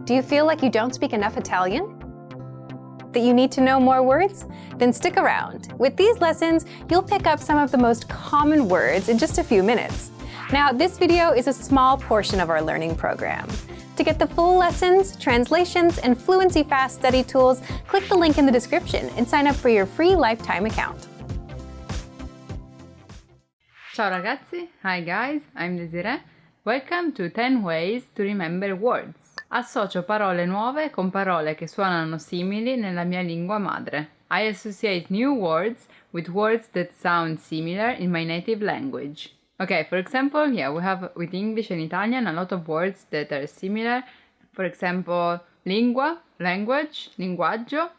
Do you feel like you don't speak enough Italian? That you need to know more words? Then stick around. With these lessons, you'll pick up some of the most common words in just a few minutes. Now, this video is a small portion of our learning program. To get the full lessons, translations, and fluency fast study tools, click the link in the description and sign up for your free lifetime account. Ciao ragazzi, hi guys, I'm Desiree. Welcome to 10 ways to remember words. Associo parole nuove con parole che suonano simili nella mia lingua madre. I associate new words with words that sound similar in my native language. Okay, for example, we have with English and Italian a lot of words that are similar. For example, lingua, language, linguaggio.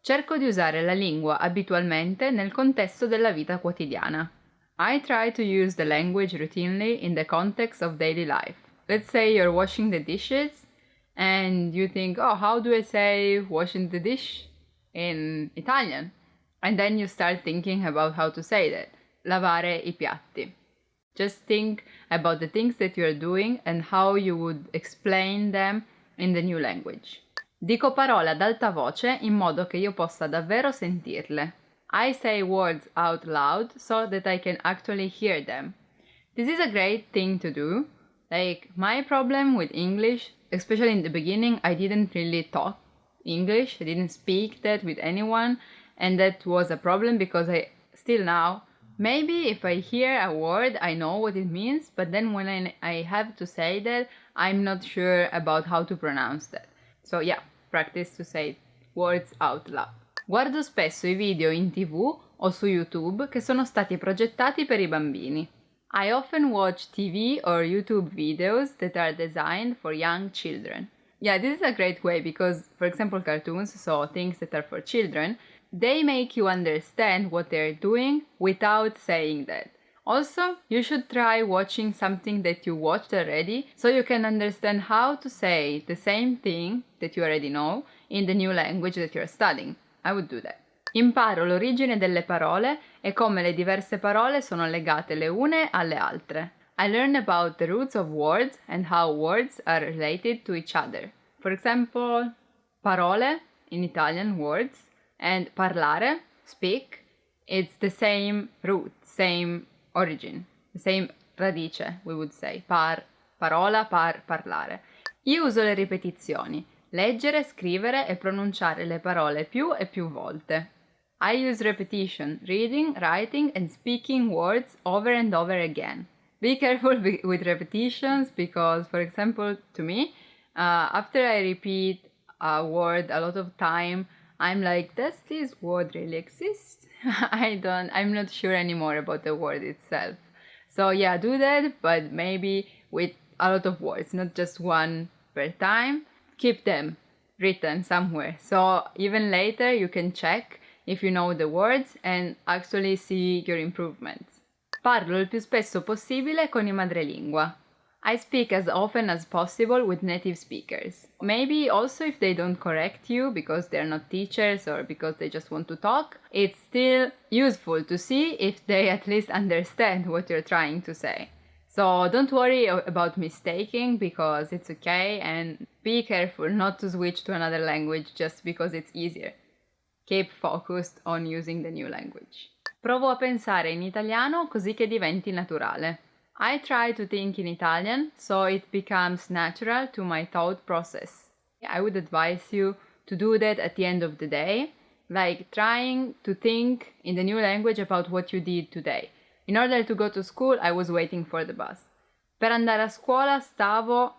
Cerco di usare la lingua abitualmente nel contesto della vita quotidiana. I try to use the language routinely in the context of daily life. Let's say you're washing the dishes and you think, oh, how do I say washing the dish in Italian? And then you start thinking about how to say that. Lavare I piatti. Just think about the things that you're doing and how you would explain them in the new language. Dico parole ad alta voce in modo che io possa davvero sentirle. I say words out loud so that I can actually hear them. This is a great thing to do. Like, my problem with English, especially in the beginning, I didn't really talk English. I didn't speak that with anyone. And that was a problem because still now, maybe if I hear a word, I know what it means. But then when I have to say that, I'm not sure about how to pronounce that. So yeah, practice to say words out loud. Guardo spesso I video in TV o su YouTube che sono stati progettati per I bambini. I often watch TV or YouTube videos that are designed for young children. Yeah, this is a great way because, for example, cartoons, so things that are for children, they make you understand what they're doing without saying that. Also, you should try watching something that you watched already so you can understand how to say the same thing that you already know in the new language that you're studying. I would do that. Imparo l'origine delle parole e come le diverse parole sono legate le une alle altre. I learn about the roots of words and how words are related to each other. For example, parole in Italian words and parlare, speak, it's the same root, same origin, the same radice, we would say. Parola, parlare. Io uso le ripetizioni. Leggere, scrivere e pronunciare le parole più e più volte. I use repetition, reading, writing and speaking words over and over again. Be careful with repetitions because, for example, to me, after I repeat a word a lot of time, I'm like, does this word really exist? I'm not sure anymore about the word itself. So yeah, do that, but maybe with a lot of words, not just one per time. Keep them written somewhere. So even later you can check if you know the words and actually see your improvements. Parlo il più spesso possibile con I madrelingua. I speak as often as possible with native speakers. Maybe also if they don't correct you because they're not teachers or because they just want to talk, it's still useful to see if they at least understand what you're trying to say. So don't worry about mistaking because it's okay and be careful not to switch to another language just because it's easier. Keep focused on using the new language. Provo a pensare in italiano così che diventi naturale. I try to think in Italian so it becomes natural to my thought process. I would advise you to do that at the end of the day, like trying to think in the new language about what you did today. In order to go to school, I was waiting for the bus. Per andare a scuola stavo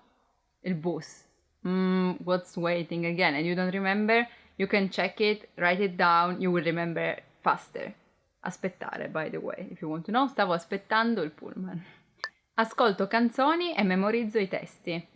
il bus. What's waiting again? And you don't remember? You can check it, write it down, you will remember faster. Aspettare, by the way, if you want to know, stavo aspettando il pullman. Ascolto canzoni e memorizzo I testi.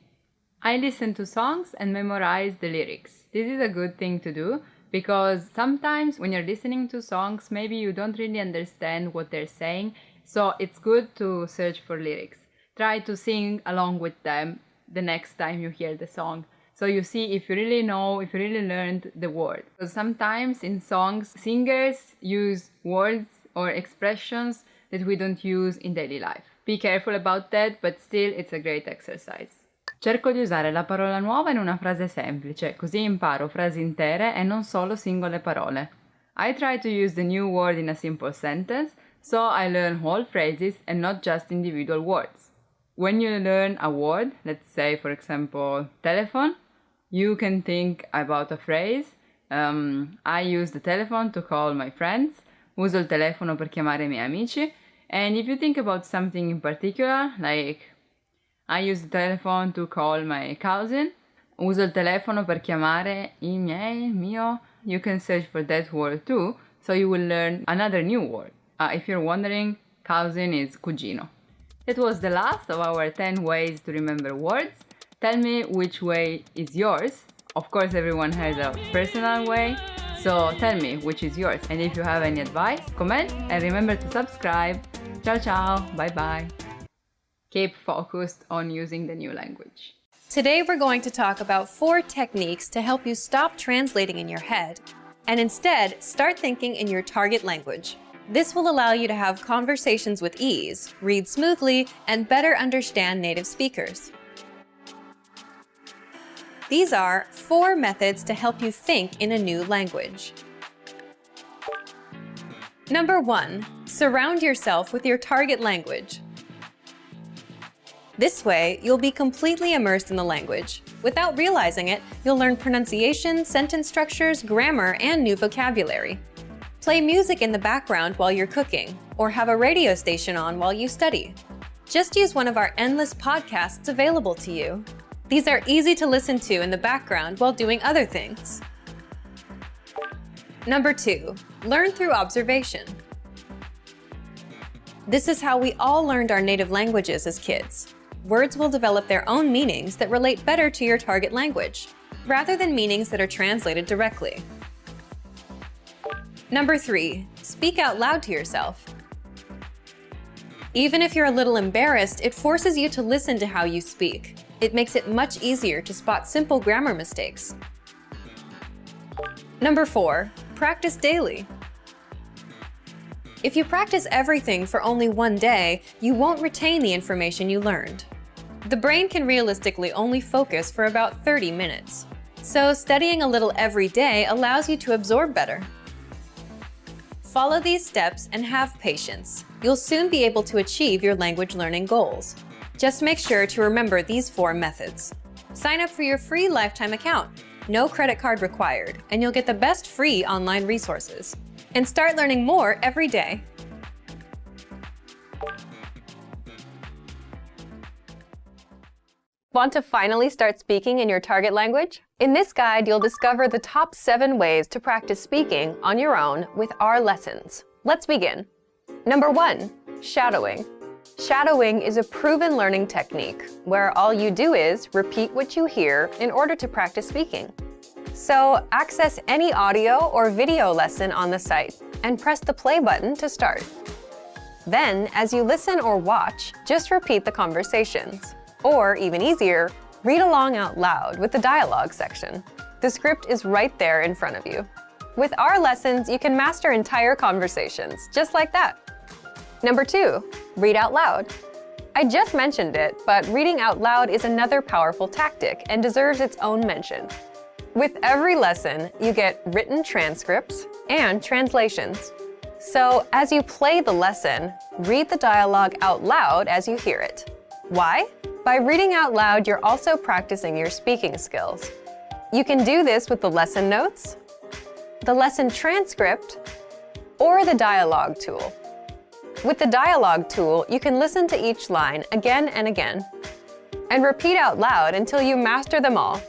I listen to songs and memorize the lyrics. This is a good thing to do because sometimes when you're listening to songs, maybe you don't really understand what they're saying, so it's good to search for lyrics. Try to sing along with them the next time you hear the song. So you see if you really know, if you really learned the word. Because sometimes in songs, singers use words or expressions that we don't use in daily life. Be careful about that, but still it's a great exercise. Cerco di usare la parola nuova in una frase semplice, così imparo frasi intere e non solo singole parole. I try to use the new word in a simple sentence, so I learn whole phrases and not just individual words. When you learn a word, let's say for example telephone, you can think about a phrase. I use the telephone to call my friends. Uso il telefono per chiamare i miei amici. And if you think about something in particular, like I use the telephone to call my cousin. Uso il telefono per chiamare il mio. You can search for that word too, so you will learn another new word. If you're wondering, cousin is cugino. That was the last of our 10 ways to remember words. Tell me which way is yours. Of course, everyone has a personal way, so tell me which is yours. And if you have any advice, comment and remember to subscribe. Ciao ciao, bye bye. Keep focused on using the new language. Today we're going to talk about 4 techniques to help you stop translating in your head and instead start thinking in your target language. This will allow you to have conversations with ease, read smoothly, and better understand native speakers. These are 4 methods to help you think in a new language. Number 1, surround yourself with your target language. This way, you'll be completely immersed in the language. Without realizing it, you'll learn pronunciation, sentence structures, grammar, and new vocabulary. Play music in the background while you're cooking, or have a radio station on while you study. Just use one of our endless podcasts available to you. These are easy to listen to in the background while doing other things. Number 2, learn through observation. This is how we all learned our native languages as kids. Words will develop their own meanings that relate better to your target language, rather than meanings that are translated directly. Number 3, speak out loud to yourself. Even if you're a little embarrassed, it forces you to listen to how you speak. It makes it much easier to spot simple grammar mistakes. Number 4, practice daily. If you practice everything for only one day, you won't retain the information you learned. The brain can realistically only focus for about 30 minutes. So studying a little every day allows you to absorb better. Follow these steps and have patience. You'll soon be able to achieve your language learning goals. Just make sure to remember these 4 methods. Sign up for your free lifetime account. No credit card required, and you'll get the best free online resources. And start learning more every day. Want to finally start speaking in your target language? In this guide, you'll discover the top 7 ways to practice speaking on your own with our lessons. Let's begin. Number 1, shadowing. Shadowing is a proven learning technique where all you do is repeat what you hear in order to practice speaking. So access any audio or video lesson on the site and press the play button to start. Then, as you listen or watch, just repeat the conversations. Or, even easier, read along out loud with the dialogue section. The script is right there in front of you. With our lessons, you can master entire conversations, just like that. Number 2, read out loud. I just mentioned it, but reading out loud is another powerful tactic and deserves its own mention. With every lesson, you get written transcripts and translations. So, as you play the lesson, read the dialogue out loud as you hear it. Why? By reading out loud, you're also practicing your speaking skills. You can do this with the lesson notes, the lesson transcript, or the dialogue tool. With the dialogue tool, you can listen to each line again and again, and repeat out loud until you master them all.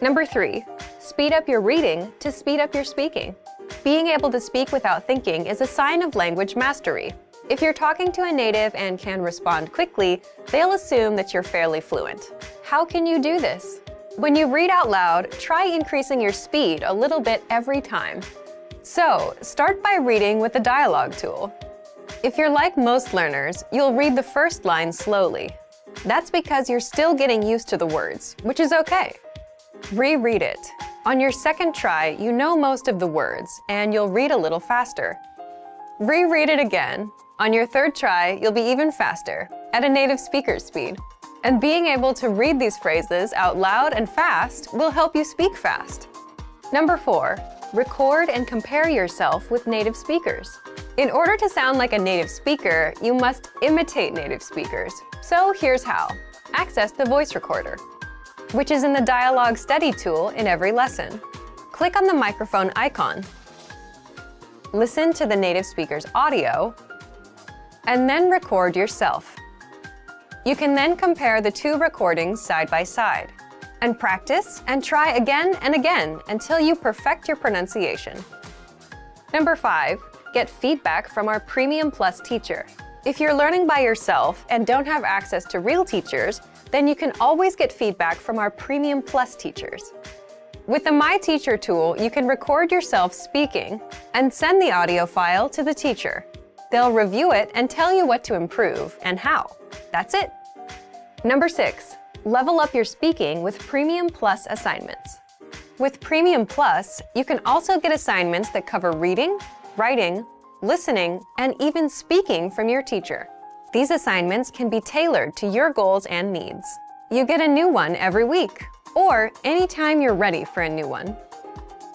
Number 3, speed up your reading to speed up your speaking. Being able to speak without thinking is a sign of language mastery. If you're talking to a native and can respond quickly, they'll assume that you're fairly fluent. How can you do this? When you read out loud, try increasing your speed a little bit every time. So, start by reading with the dialogue tool. If you're like most learners, you'll read the first line slowly. That's because you're still getting used to the words, which is okay. Reread it. On your second try, you know most of the words, and you'll read a little faster. Reread it again. On your third try, you'll be even faster, at a native speaker's speed. And being able to read these phrases out loud and fast will help you speak fast. Number 4, record and compare yourself with native speakers. In order to sound like a native speaker, you must imitate native speakers. So here's how. Access the voice recorder, which is in the Dialogue Study tool in every lesson. Click on the microphone icon. Listen to the native speaker's audio, and then record yourself. You can then compare the two recordings side by side, and practice and try again and again until you perfect your pronunciation. Number 5, get feedback from our Premium Plus teacher. If you're learning by yourself and don't have access to real teachers, then you can always get feedback from our Premium Plus teachers. With the My Teacher tool, you can record yourself speaking and send the audio file to the teacher. They'll review it and tell you what to improve and how. That's it. Number 6, level up your speaking with Premium Plus assignments. With Premium Plus, you can also get assignments that cover reading, writing, listening, and even speaking from your teacher. These assignments can be tailored to your goals and needs. You get a new one every week, or anytime you're ready for a new one.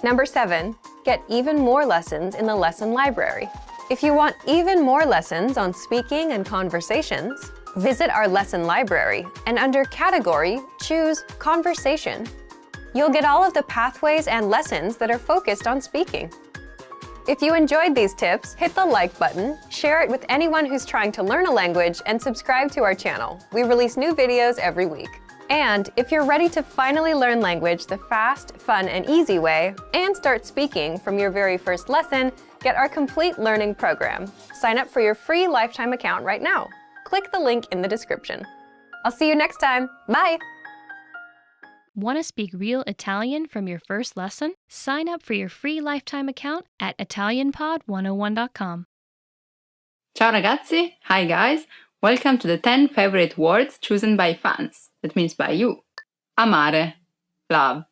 Number 7, get even more lessons in the lesson library. If you want even more lessons on speaking and conversations, visit our lesson library and under Category, choose Conversation. You'll get all of the pathways and lessons that are focused on speaking. If you enjoyed these tips, hit the like button, share it with anyone who's trying to learn a language, and subscribe to our channel. We release new videos every week. And if you're ready to finally learn language the fast, fun, and easy way, and start speaking from your very first lesson, get our complete learning program. Sign up for your free lifetime account right now. Click the link in the description. I'll see you next time. Bye! Want to speak real Italian from your first lesson? Sign up for your free lifetime account at ItalianPod101.com. Ciao ragazzi, hi guys, welcome to the 10 favorite words chosen by fans, that means by you. Amare, love.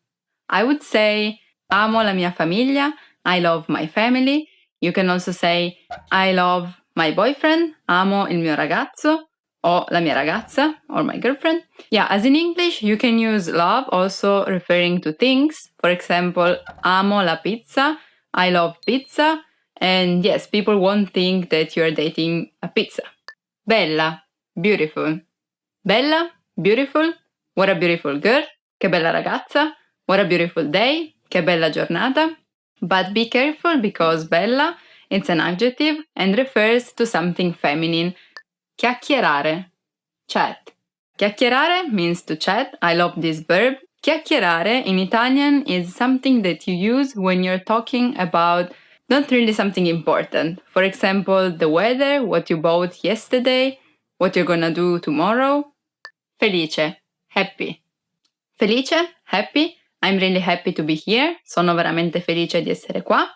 I would say amo la mia famiglia, I love my family. You can also say I love my boyfriend, amo il mio ragazzo, o la mia ragazza, or my girlfriend. Yeah, as in English, you can use love also referring to things. For example, amo la pizza, I love pizza. And yes, people won't think that you're dating a pizza. Bella, beautiful. Bella, beautiful. What a beautiful girl. Che bella ragazza. What a beautiful day. Che bella giornata. But be careful because bella, it's an adjective and refers to something feminine. Chiacchierare, chat. Chiacchierare means to chat. I love this verb. Chiacchierare in Italian is something that you use when you're talking about not really something important. For example, the weather, what you bought yesterday, what you're gonna do tomorrow. Felice, happy. Felice, happy. I'm really happy to be here. Sono veramente felice di essere qua.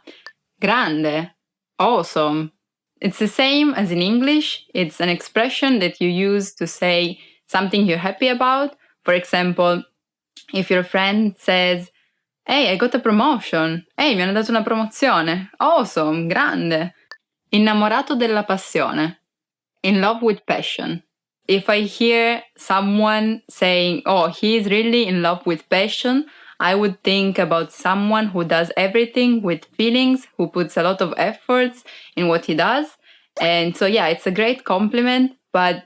Grande, awesome. It's the same as in English. It's an expression that you use to say something you're happy about. For example, if your friend says, hey, I got a promotion. Hey, mi hanno dato una promozione. Awesome, grande. Innamorato della passione. In love with passion. If I hear someone saying, oh, he's really in love with passion, I would think about someone who does everything with feelings, who puts a lot of efforts in what he does. And so, yeah, it's a great compliment. But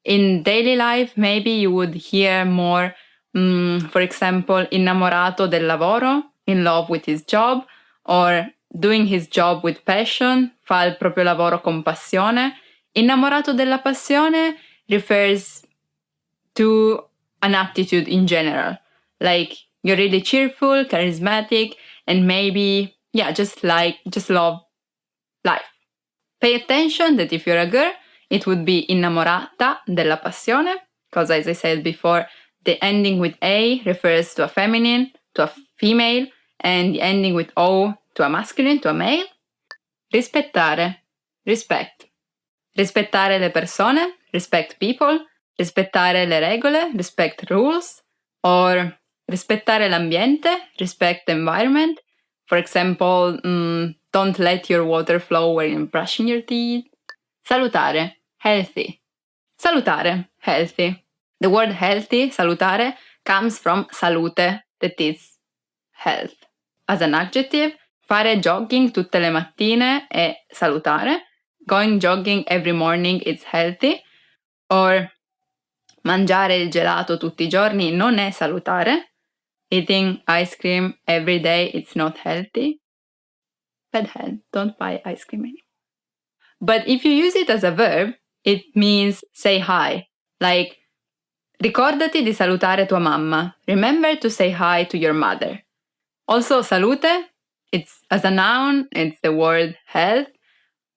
in daily life, maybe you would hear more, for example, innamorato del lavoro, in love with his job, or doing his job with passion, fa il proprio lavoro con passione. Innamorato della passione refers to an attitude in general. Like, you're really cheerful, charismatic, and maybe, yeah, just love life. Pay attention that if you're a girl, it would be innamorata della passione, because as I said before, the ending with A refers to a feminine, to a female, and the ending with O to a masculine, to a male. Rispettare, respect. Rispettare le persone, respect people. Rispettare le regole, respect rules. Or rispettare l'ambiente, respect the environment. For example, don't let your water flow when you're brushing your teeth. Salutare, healthy. Salutare, healthy. The word healthy, salutare, comes from salute, that is health. As an adjective, fare jogging tutte le mattine è salutare. Going jogging every morning is healthy. Or mangiare il gelato tutti i giorni non è salutare. Eating ice cream every day, it's not healthy. Bad health, don't buy ice cream anymore. But if you use it as a verb, it means say hi. Like, ricordati di salutare tua mamma. Remember to say hi to your mother. Also, salute, it's as a noun, it's the word health,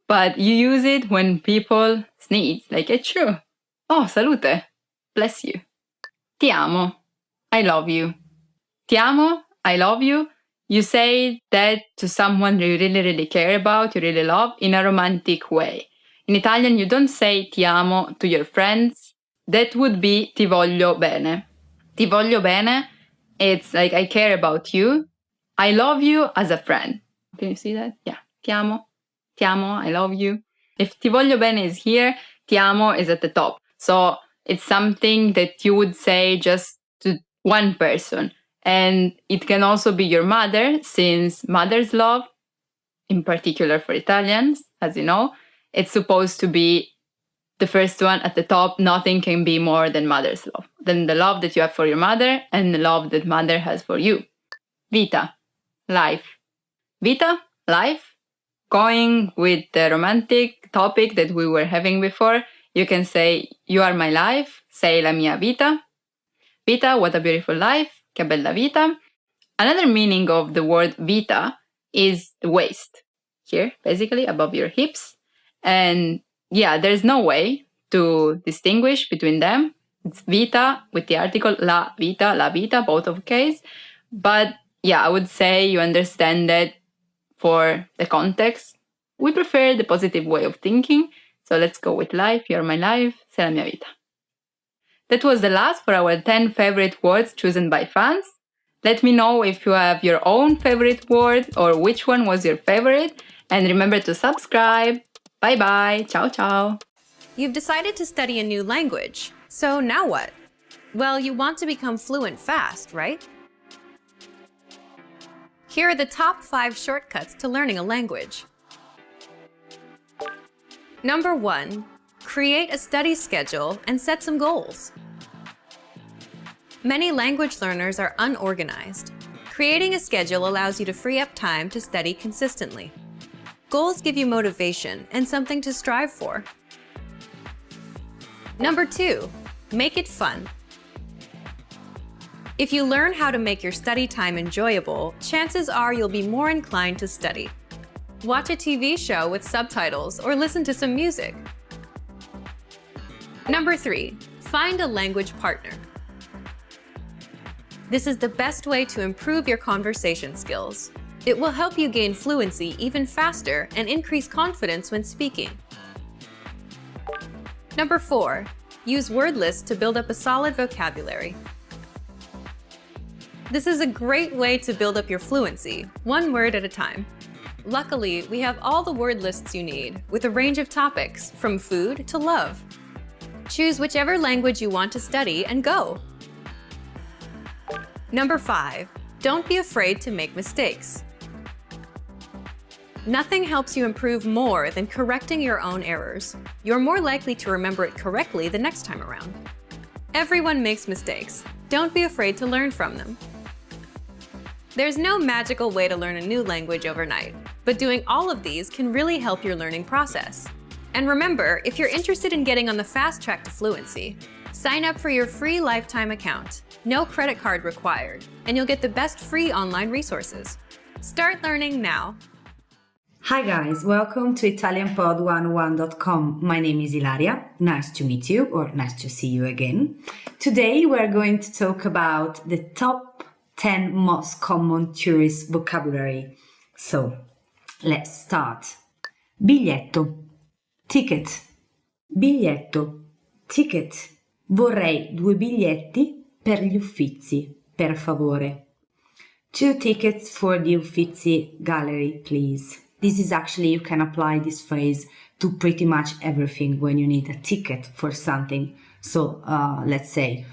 but you use it when people sneeze, like achoo. Oh, salute, bless you. Ti amo, I love you. Ti amo, I love you. You say that to someone you really, really care about, you really love, in a romantic way. In Italian, you don't say ti amo to your friends. That would be ti voglio bene. Ti voglio bene, it's like I care about you. I love you as a friend. Can you see that? Yeah. Ti amo, I love you. If ti voglio bene is here, ti amo is at the top. So it's something that you would say just to one person. And it can also be your mother, since mother's love, in particular for Italians, as you know, it's supposed to be the first one at the top. Nothing can be more than mother's love, than the love that you have for your mother and the love that mother has for you. Vita, life. Vita, life. Going with the romantic topic that we were having before, you can say, you are my life, sei la mia vita. Vita, what a beautiful life, che bella vita. Another meaning of the word vita is the waist. Here, basically, above your hips. And yeah, there's no way to distinguish between them. It's vita with the article la vita, both of case. But yeah, I would say you understand that for the context. We prefer the positive way of thinking. So let's go with life. You're my life, sei la mia vita. That was the last for our 10 favorite words chosen by fans. Let me know if you have your own favorite word or which one was your favorite. And remember to subscribe. Bye bye. Ciao, ciao. You've decided to study a new language. So now what? Well, you want to become fluent fast, right? Here are the top 5 shortcuts to learning a language. Number 1, create a study schedule and set some goals. Many language learners are unorganized. Creating a schedule allows you to free up time to study consistently. Goals give you motivation and something to strive for. Number 2, make it fun. If you learn how to make your study time enjoyable, chances are you'll be more inclined to study. Watch a TV show with subtitles or listen to some music. Number 3, find a language partner. This is the best way to improve your conversation skills. It will help you gain fluency even faster and increase confidence when speaking. Number 4, use word lists to build up a solid vocabulary. This is a great way to build up your fluency, one word at a time. Luckily, we have all the word lists you need, with a range of topics, from food to love. Choose whichever language you want to study and go. Number 5, don't be afraid to make mistakes. Nothing helps you improve more than correcting your own errors. You're more likely to remember it correctly the next time around. Everyone makes mistakes. Don't be afraid to learn from them. There's no magical way to learn a new language overnight, but doing all of these can really help your learning process. And remember, if you're interested in getting on the fast track to fluency, sign up for your free lifetime account. No credit card required, and you'll get the best free online resources. Start learning now. Hi guys, welcome to ItalianPod101.com. My name is Ilaria. Nice to meet you, or nice to see you again. Today we're going to talk about the top 10 most common tourist vocabulary. So, let's start. Biglietto, ticket. Biglietto, ticket. Vorrei 2 biglietti per gli Uffizi, per favore. 2 tickets for the Uffizi gallery, please. This is actually, you can apply this phrase to pretty much everything when you need a ticket for something. So let's say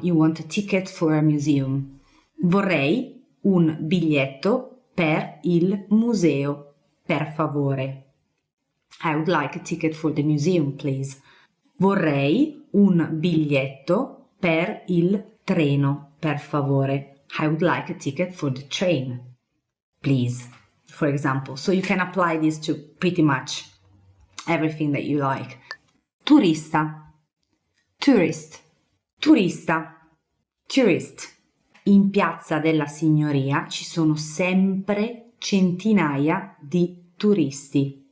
you want a ticket for a museum. Vorrei un biglietto per il museo, per favore. I would like a ticket for the museum, please. Vorrei un biglietto per il treno, per favore. I would like a ticket for the train, please, for example. So you can apply this to pretty much everything that you like. Turista, tourist, turista, tourist. In Piazza della Signoria ci sono sempre centinaia di turisti.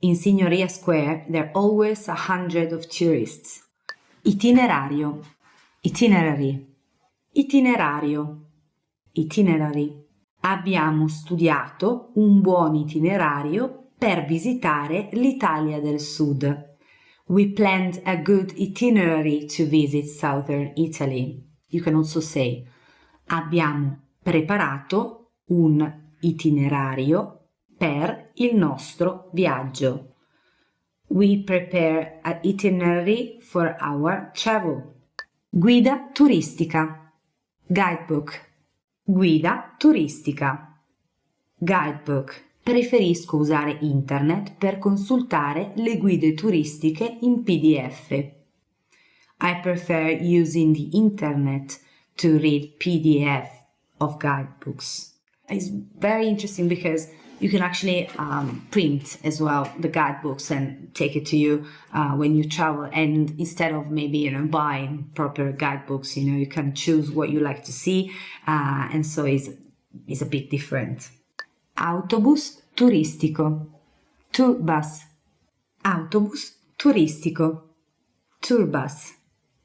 In Signoria Square there are always 100 of tourists. Itinerario, itinerary, itinerario, itinerary. Abbiamo studiato un buon itinerario per visitare l'Italia del Sud. We planned a good itinerary to visit southern Italy. You can also say abbiamo preparato un itinerario per il nostro viaggio. We prepare an itinerary for our travel. Guida turistica, guidebook. Guida turistica, guidebook. Preferisco usare internet per consultare le guide turistiche in PDF. I prefer using the internet to read PDF of guidebooks. It's very interesting because you can actually print as well the guidebooks and take it to you when you travel, and instead of maybe buying proper guidebooks, you can choose what you like to see, and so it's a bit different. Autobus turistico, tourbus. Autobus turistico, tourbus.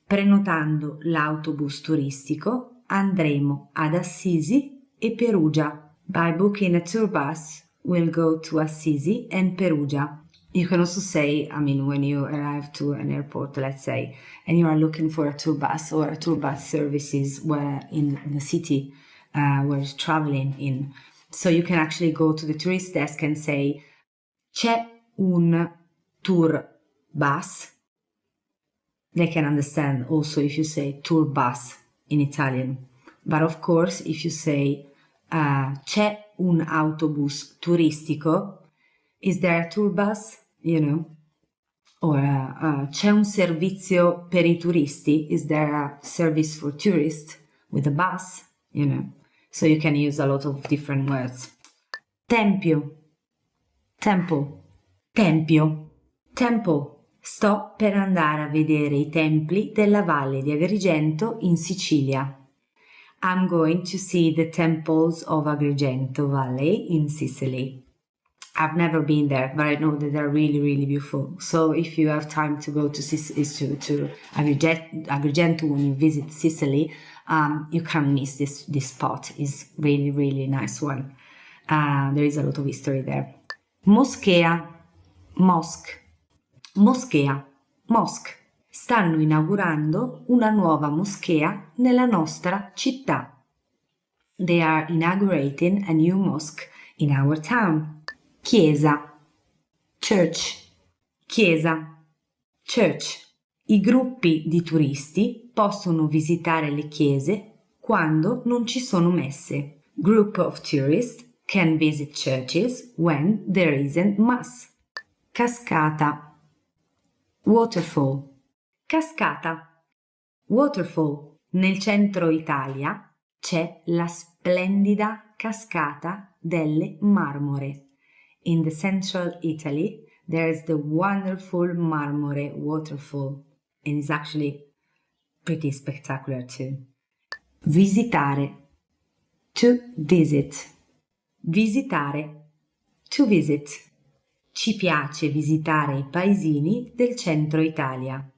Prenotando l'autobus turistico andremo ad Assisi e Perugia. By booking a tour bus, we'll go to Assisi and Perugia. You can also say, when you arrive to an airport, let's say, and you are looking for a tour bus or a tour bus services where in the city where you're traveling in. So you can actually go to the tourist desk and say, c'è un tour bus. They can understand also if you say tour bus in Italian. But of course, if you say c'è un autobus turistico, is there a tour bus, or c'è un servizio per i turisti, is there a service for tourists with a bus, so you can use a lot of different words. Tempio, temple, tempio, temple. Sto per andare a vedere i templi della Valle di Agrigento in Sicilia. I'm going to see the temples of Agrigento Valley in Sicily. I've never been there, but I know that they're really, really beautiful. So if you have time to go to Agrigento when you visit Sicily, you can't miss this spot. It's really, really nice one. There is a lot of history there. Moschea, mosque. Moschea, mosque. Stanno inaugurando una nuova moschea nella nostra città. They are inaugurating a new mosque in our town. Chiesa, church, chiesa, church. I gruppi di turisti possono visitare le chiese quando non ci sono messe. Group of tourists can visit churches when there isn't mass. Cascata, waterfall. Cascata, waterfall. Nel centro Italia c'è la splendida cascata delle Marmore. In the central Italy, there is the wonderful Marmore waterfall, and it's actually pretty spectacular too. Visitare, to visit. Visitare, to visit. Ci piace visitare i paesini del centro Italia.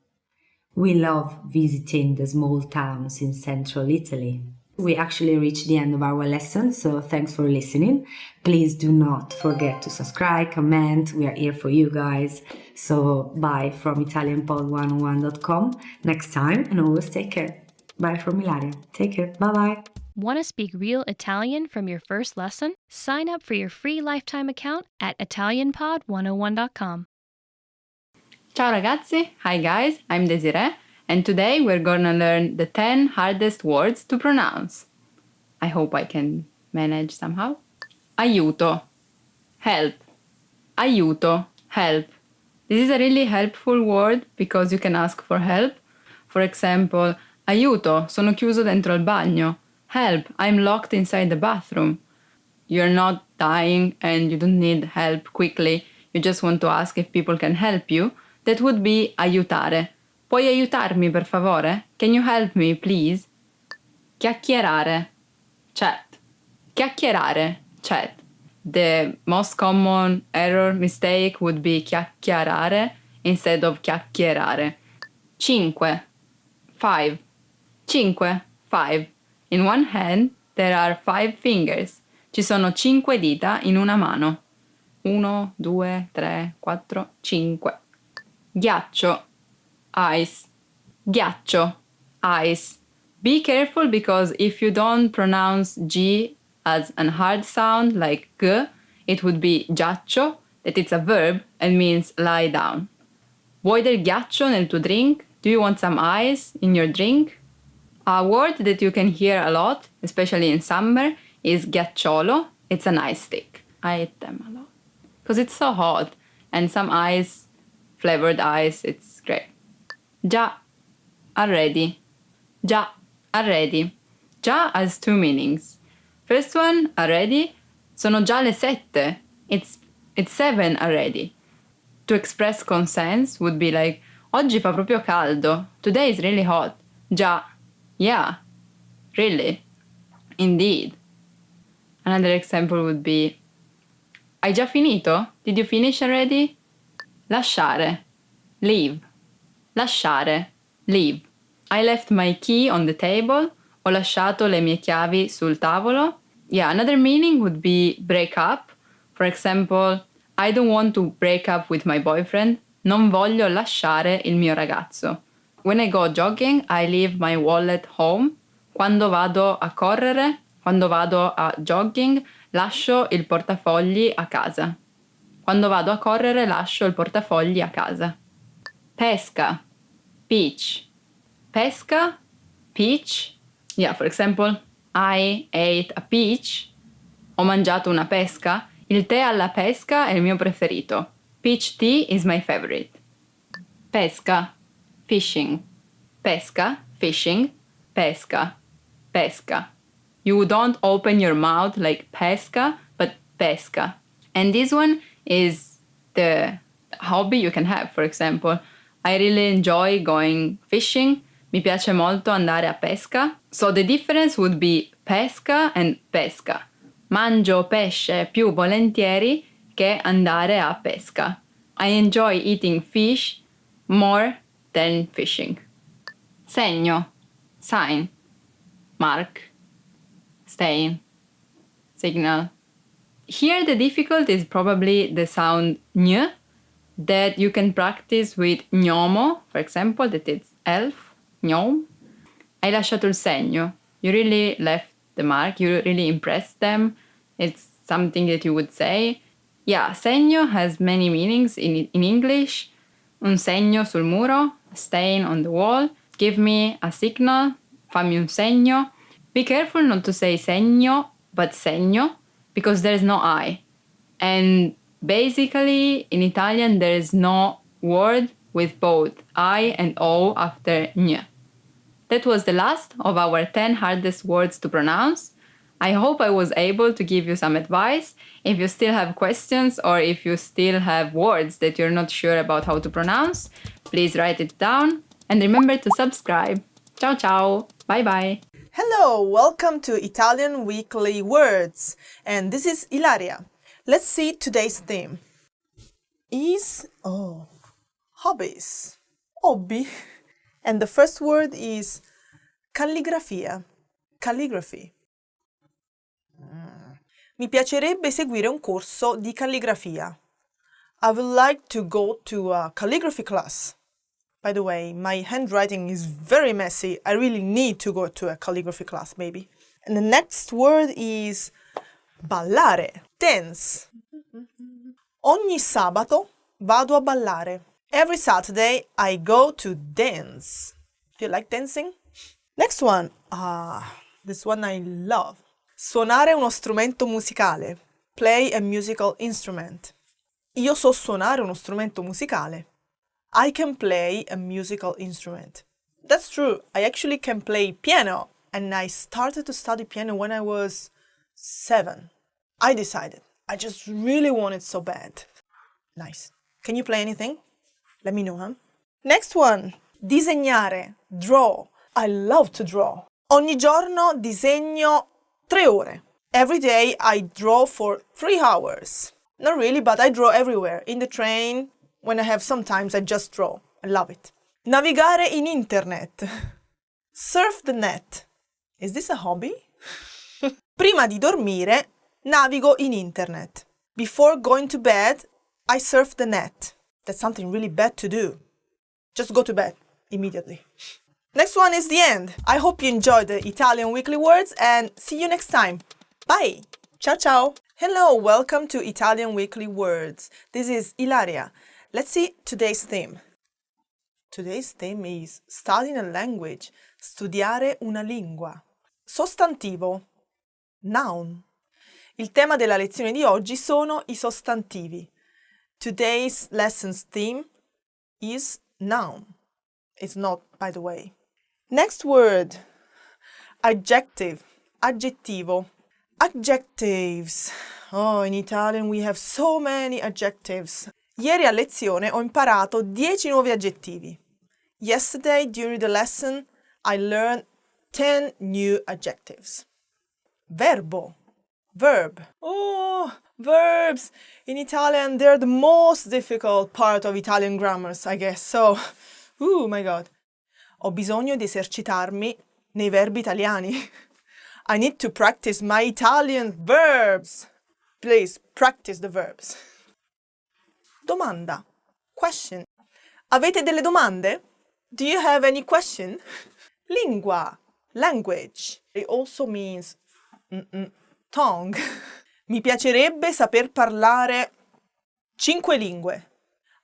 We love visiting the small towns in central Italy. We actually reached the end of our lesson, so thanks for listening. Please do not forget to subscribe, comment. We are here for you guys. So bye from ItalianPod101.com. Next time, and always take care. Bye from Ilaria. Take care. Bye-bye. Want to speak real Italian from your first lesson? Sign up for your free lifetime account at ItalianPod101.com. Ciao ragazzi! Hi guys, I'm Desiree, and today we're gonna learn the 10 hardest words to pronounce. I hope I can manage somehow. Aiuto, help. Aiuto, help. This is a really helpful word because you can ask for help. For example, aiuto, sono chiuso dentro al bagno. Help, I'm locked inside the bathroom. You're not dying and you don't need help quickly. You just want to ask if people can help you. That would be aiutare. Puoi aiutarmi per favore? Can you help me, please? Chiacchierare, chat. Chiacchierare, chat. The most common error mistake would be chiacchierare instead of chiacchierare. Cinque, five. Cinque, five. In one hand, there are 5 fingers. Ci sono 5 dita in una mano. 1, 2, 3, 4, 5. Ghiaccio, ice. Ghiaccio, ice. Be careful because if you don't pronounce G as a hard sound like G, it would be ghiaccio, that it's a verb and means lie down. Vuoi del ghiaccio nel tuo drink? Do you want some ice in your drink? A word that you can hear a lot, especially in summer, is ghiacciolo. It's an ice stick. I eat them a lot because it's so hot, and some ice, flavored ice, it's great. Già, already. Già, already. Già has 2 meanings. First one, already, sono già le 7. It's 7 already. To express consent would be like, oggi fa proprio caldo. Today is really hot. Già, yeah, really, indeed. Another example would be, hai già finito? Did you finish already? Lasciare, leave. Lasciare, leave. I left my key on the table. Ho lasciato le mie chiavi sul tavolo. Yeah, another meaning would be break up. For example, I don't want to break up with my boyfriend. Non voglio lasciare il mio ragazzo. When I go jogging, I leave my wallet home. Quando vado a correre, quando vado a jogging, lascio il portafogli a casa. Quando vado a correre, lascio il portafogli a casa. Pesca, peach. Pesca, peach. Yeah, for example, I ate a peach. Ho mangiato una pesca. Il tè alla pesca è il mio preferito. Peach tea is my favorite. Pesca, fishing. Pesca, fishing. Pesca, pesca. You don't open your mouth like pesca, but pesca. And this one is the hobby you can have. For example, I really enjoy going fishing. Mi piace molto andare a pesca. So the difference would be pesca and pesca. Mangio pesce più volentieri che andare a pesca. I enjoy eating fish more than fishing. Segno, sign, mark, stain, signal. Here the difficulty is probably the sound ñ that you can practice with gnomo, for example, that it's elf, gnome. Hai lasciato il segno. You really left the mark. You really impressed them. It's something that you would say. Yeah, segno has many meanings in English. Un segno sul muro, a stain on the wall. Give me a signal, fammi un segno. Be careful not to say segno, but segno, because there's no I. And basically, in Italian, there is no word with both I and O after ñ. That was the last of our 10 hardest words to pronounce. I hope I was able to give you some advice. If you still have questions or if you still have words that you're not sure about how to pronounce, please write it down and remember to subscribe. Ciao ciao, bye bye. Hello, welcome to Italian Weekly Words, and this is Ilaria. Let's see today's theme. Hobbies. Hobby. And the first word is calligrafia. Calligraphy. Mi piacerebbe seguire un corso di calligrafia. I would like to go to a calligraphy class. By the way, my handwriting is very messy. I really need to go to a calligraphy class, maybe. And the next word is ballare, dance. Ogni sabato vado a ballare. Every Saturday I go to dance. Do you like dancing? Next one. This one I love. Suonare uno strumento musicale. Play a musical instrument. Io so suonare uno strumento musicale. I can play a musical instrument. That's true. I actually can play piano, and I started to study piano when I was 7. I decided. I just really want it so bad. Nice. Can you play anything? Let me know, huh? Next one. Disegnare. Draw. I love to draw. Ogni giorno disegno 3 ore. Every day I draw for 3 hours. Not really, but I draw everywhere. In the train, when I have some time, I just draw. I love it. Navigare in internet. Surf the net. Is this a hobby? Prima di dormire, navigo in internet. Before going to bed, I surf the net. That's something really bad to do. Just go to bed immediately. Next one is the end. I hope you enjoyed the Italian weekly words and see you next time. Bye! Ciao ciao! Hello, welcome to Italian weekly words. This is Ilaria. Let's see today's theme. Today's theme is studying a language, studiare una lingua. Sostantivo, noun. Il tema della lezione di oggi sono i sostantivi. Today's lesson's theme is noun. It's not, by the way. Next word, adjective, aggettivo. Adjectives. Oh, in Italian we have so many adjectives. Ieri a lezione ho imparato 10 nuovi aggettivi. Yesterday, during the lesson, I learned 10 new adjectives. Verbo. Verb. Oh, verbs. In Italian, they're the most difficult part of Italian grammars, I guess. So, oh my God. Ho bisogno di esercitarmi nei verbi italiani. I need to practice my Italian verbs. Please, practice the verbs. Domanda. Question. Avete delle domande? Do you have any question? Lingua. Language. It also means tongue. Mi piacerebbe saper parlare 5 lingue.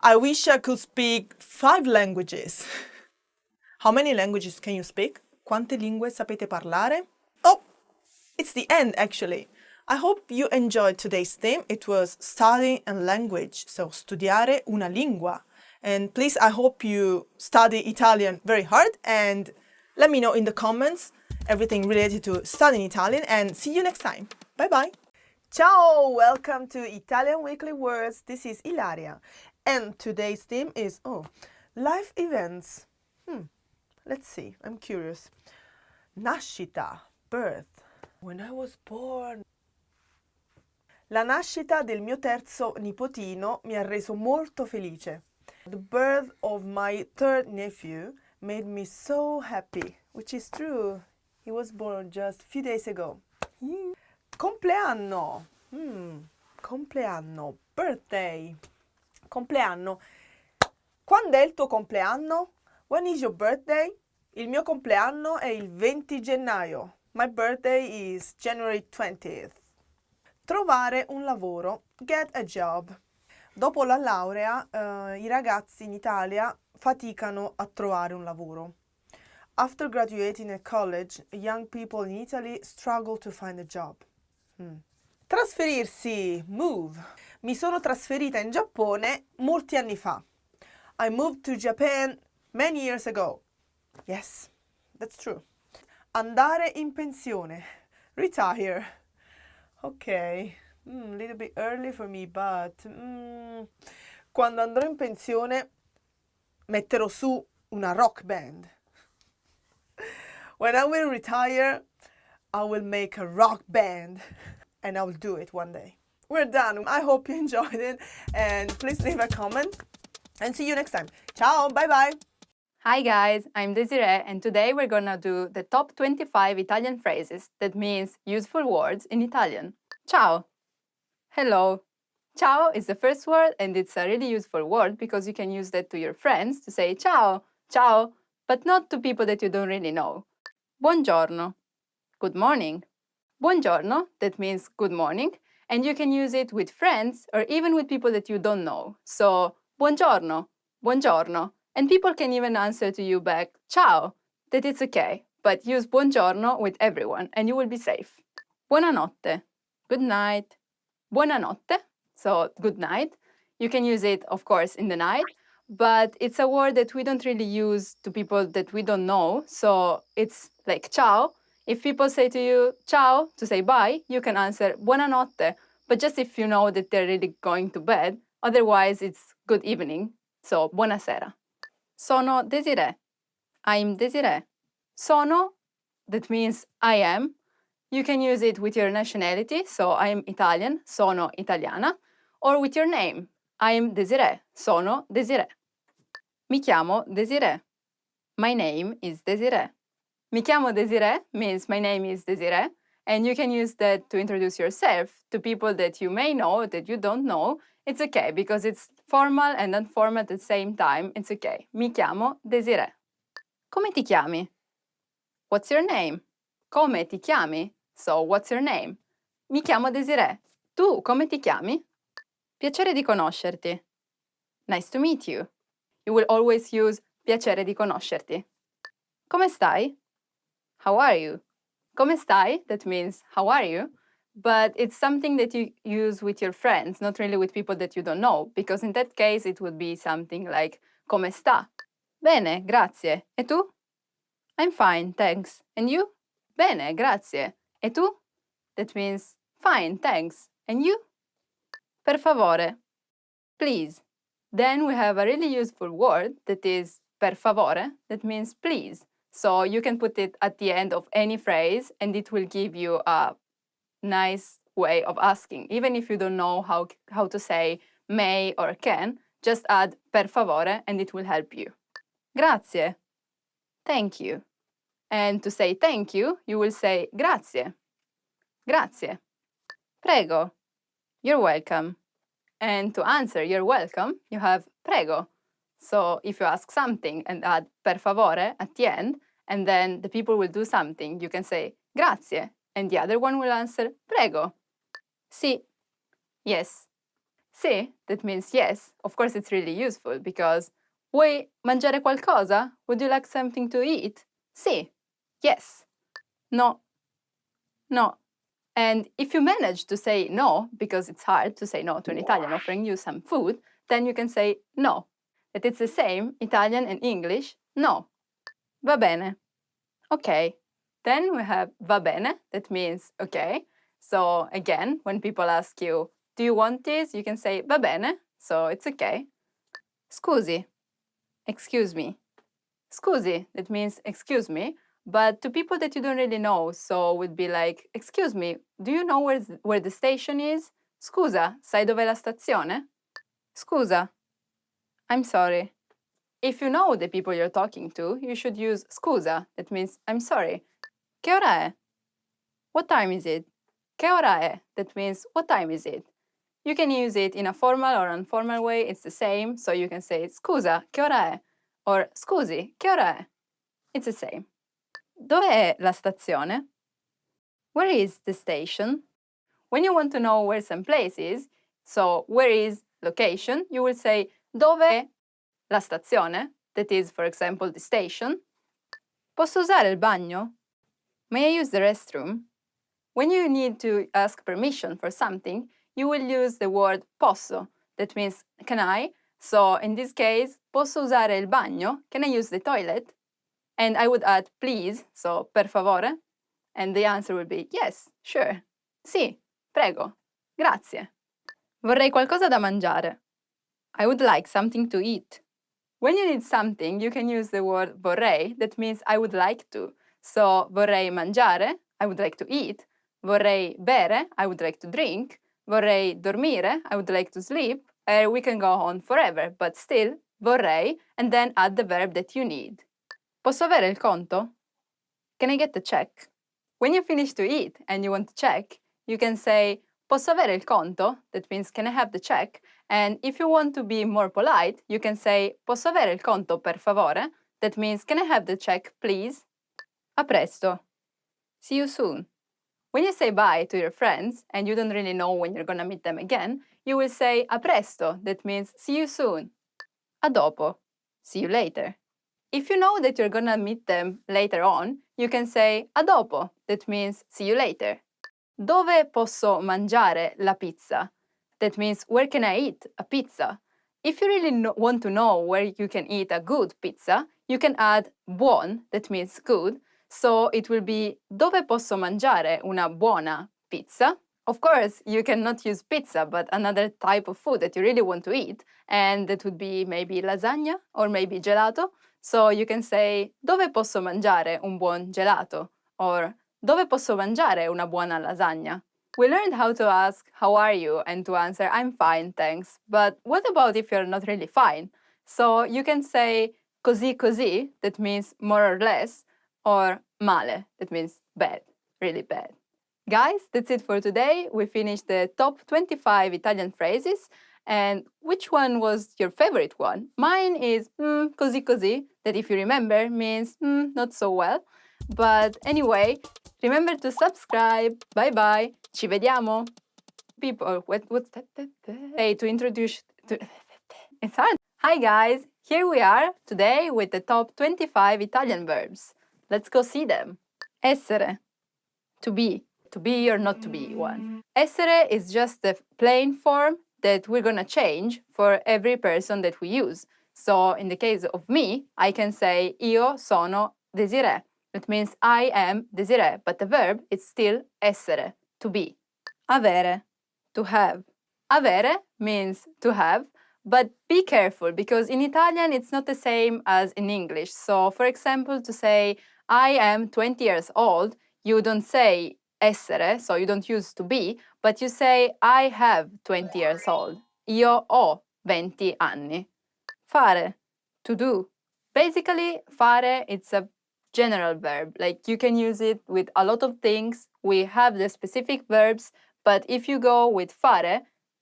I wish I could speak 5 languages. How many languages can you speak? Quante lingue sapete parlare? Oh, it's the end actually. I hope you enjoyed today's theme. It was studying a language, so studiare una lingua. And please, I hope you study Italian very hard and let me know in the comments everything related to studying Italian and see you next time. Bye bye. Ciao, welcome to Italian Weekly Words. This is Ilaria. And today's theme is, life events. Let's see, I'm curious. Nascita, birth. When I was born. La nascita del mio terzo nipotino mi ha reso molto felice. The birth of my third nephew made me so happy, which is true. He was born just a few days ago. Compleanno. Compleanno. Birthday. Compleanno. Quando è il tuo compleanno? When is your birthday? Il mio compleanno è il 20 gennaio. My birthday is January 20th. Trovare un lavoro. Get a job. Dopo la laurea, i ragazzi in Italia faticano a trovare un lavoro. After graduating at college, young people in Italy struggle to find a job. Trasferirsi. Move. Mi sono trasferita in Giappone molti anni fa. I moved to Japan many years ago. Yes, that's true. Andare in pensione. Retire. Ok, a little bit early for me, but quando andrò in pensione metterò su una rock band. When I will retire, I will make a rock band and I will do it one day. We're done. I hope you enjoyed it and please leave a comment and see you next time. Ciao, bye bye. Hi guys, I'm Desiree and today we're gonna do the top 25 Italian phrases that means useful words in Italian. Ciao! Hello! Ciao is the first word and it's a really useful word because you can use that to your friends to say ciao, ciao, but not to people that you don't really know. Buongiorno. Good morning. Buongiorno, that means good morning, and you can use it with friends or even with people that you don't know. So, buongiorno. buongiorno. And people can even answer to you back, ciao, that it's okay. But use buongiorno with everyone and you will be safe. Buonanotte, good night. Buonanotte, so good night. You can use it, of course, in the night, but it's a word that we don't really use to people that we don't know. So it's like ciao. If people say to you ciao to say bye, you can answer buonanotte, but just if you know that they're really going to bed. Otherwise, it's good evening. So buonasera. Sono Desiree. I'm Desiree. Sono, that means I am. You can use it with your nationality, so I'm Italian, sono italiana, or with your name. I'm Desiree, sono Desiree. Mi chiamo Desiree. My name is Desiree. Mi chiamo Desiree means my name is Desiree, and you can use that to introduce yourself to people that you may know, that you don't know. It's okay, because it's formal and informal at the same time. It's okay. Mi chiamo Desiree. Come ti chiami? What's your name? Come ti chiami? So, what's your name? Mi chiamo Desiree. Tu come ti chiami? Piacere di conoscerti. Nice to meet you. You will always use piacere di conoscerti. Come stai? How are you? Come stai? That means how are you? But it's something that you use with your friends, not really with people that you don't know, because in that case it would be something like come sta? Bene, grazie. E tu? I'm fine, thanks. And you? Bene, grazie. E tu? That means fine, thanks. And you? Per favore. Please. Then we have a really useful word that is per favore, that means please. So you can put it at the end of any phrase and it will give you a nice way of asking. Even if you don't know how to say may or can, just add per favore and it will help you. Grazie. Thank you. And to say thank you, you will say grazie. Grazie. Prego. You're welcome. And to answer you're welcome, you have prego. So if you ask something and add per favore at the end, and then the people will do something, you can say grazie, and the other one will answer prego. Sì. Yes. Sì, that means yes. Of course, it's really useful because vuoi mangiare qualcosa? Would you like something to eat? Sì. Yes. No. No. And if you manage to say no, because it's hard to say no to an Italian offering you some food, then you can say no. That it's the same, Italian and English, no. Va bene. Okay. Then we have va bene, that means okay. So again, when people ask you, do you want this? You can say va bene, so it's okay. Scusi. Excuse me. Scusi, that means excuse me. But to people that you don't really know, so would be like, excuse me, do you know where the station is? Scusa, sai dov'è la stazione? Scusa. I'm sorry. If you know the people you're talking to, you should use scusa, that means I'm sorry. Che ora è? What time is it? Che ora è? That means what time is it? You can use it in a formal or informal way, it's the same, so you can say scusa, che ora è? Or scusi, che ora è? It's the same. Dove è la stazione? Where is the station? When you want to know where some place is, so where is location, you will say dove è la stazione, that is, for example, the station. Posso usare il bagno? May I use the restroom? When you need to ask permission for something, you will use the word posso, that means can I? So in this case, posso usare il bagno? Can I use the toilet? And I would add please, so per favore, and the answer would be yes, sure, sì, prego, grazie. Vorrei qualcosa da mangiare. I would like something to eat. When you need something, you can use the word vorrei, that means I would like to. So vorrei mangiare, I would like to eat. Vorrei bere, I would like to drink. Vorrei dormire, I would like to sleep. We can go on forever, but still, vorrei, and then add the verb that you need. Posso avere il conto? Can I get the check? When you finish to eat and you want to check, you can say posso avere il conto? That means can I have the check? And if you want to be more polite, you can say posso avere il conto per favore? That means can I have the check, please? A presto. See you soon. When you say bye to your friends and you don't really know when you're gonna meet them again, you will say a presto. That means see you soon. a dopo, see you later. If you know that you're gonna meet them later on, you can say a dopo, that means see you later. Dove posso mangiare la pizza? That means where can I eat a pizza? If you really want to know where you can eat a good pizza, you can add buon, that means good, so it will be dove posso mangiare una buona pizza? Of course, you cannot use pizza, but another type of food that you really want to eat, and that would be maybe lasagna or maybe gelato. So you can say dove posso mangiare un buon gelato or dove posso mangiare una buona lasagna? We learned how to ask how are you and to answer I'm fine, thanks. But what about if you're not really fine? So you can say così così, that means more or less, or male, that means bad, really bad. Guys, that's it for today. We finished the top 25 Italian phrases. And which one was your favorite one? Mine is così così, that if you remember means not so well. But anyway, remember to subscribe. Bye bye. Ci vediamo. People, what's that? Hey, to introduce. It's hard. Hi guys, here we are today with the top 25 Italian verbs. Let's go see them. Essere, to be or not to be one. Essere is just the plain form that we're gonna change for every person that we use. So in the case of me, I can say io sono Desiree. That means I am Desiree, but the verb is still essere, to be. Avere, to have. Avere means to have, but be careful because in Italian it's not the same as in English. So for example, to say I am 20 years old, you don't say essere, so you don't use to be, but you say I have 20 years old. Io ho 20 anni. Fare, to do. Basically, fare, it's a general verb. Like you can use it with a lot of things. We have the specific verbs, but if you go with fare,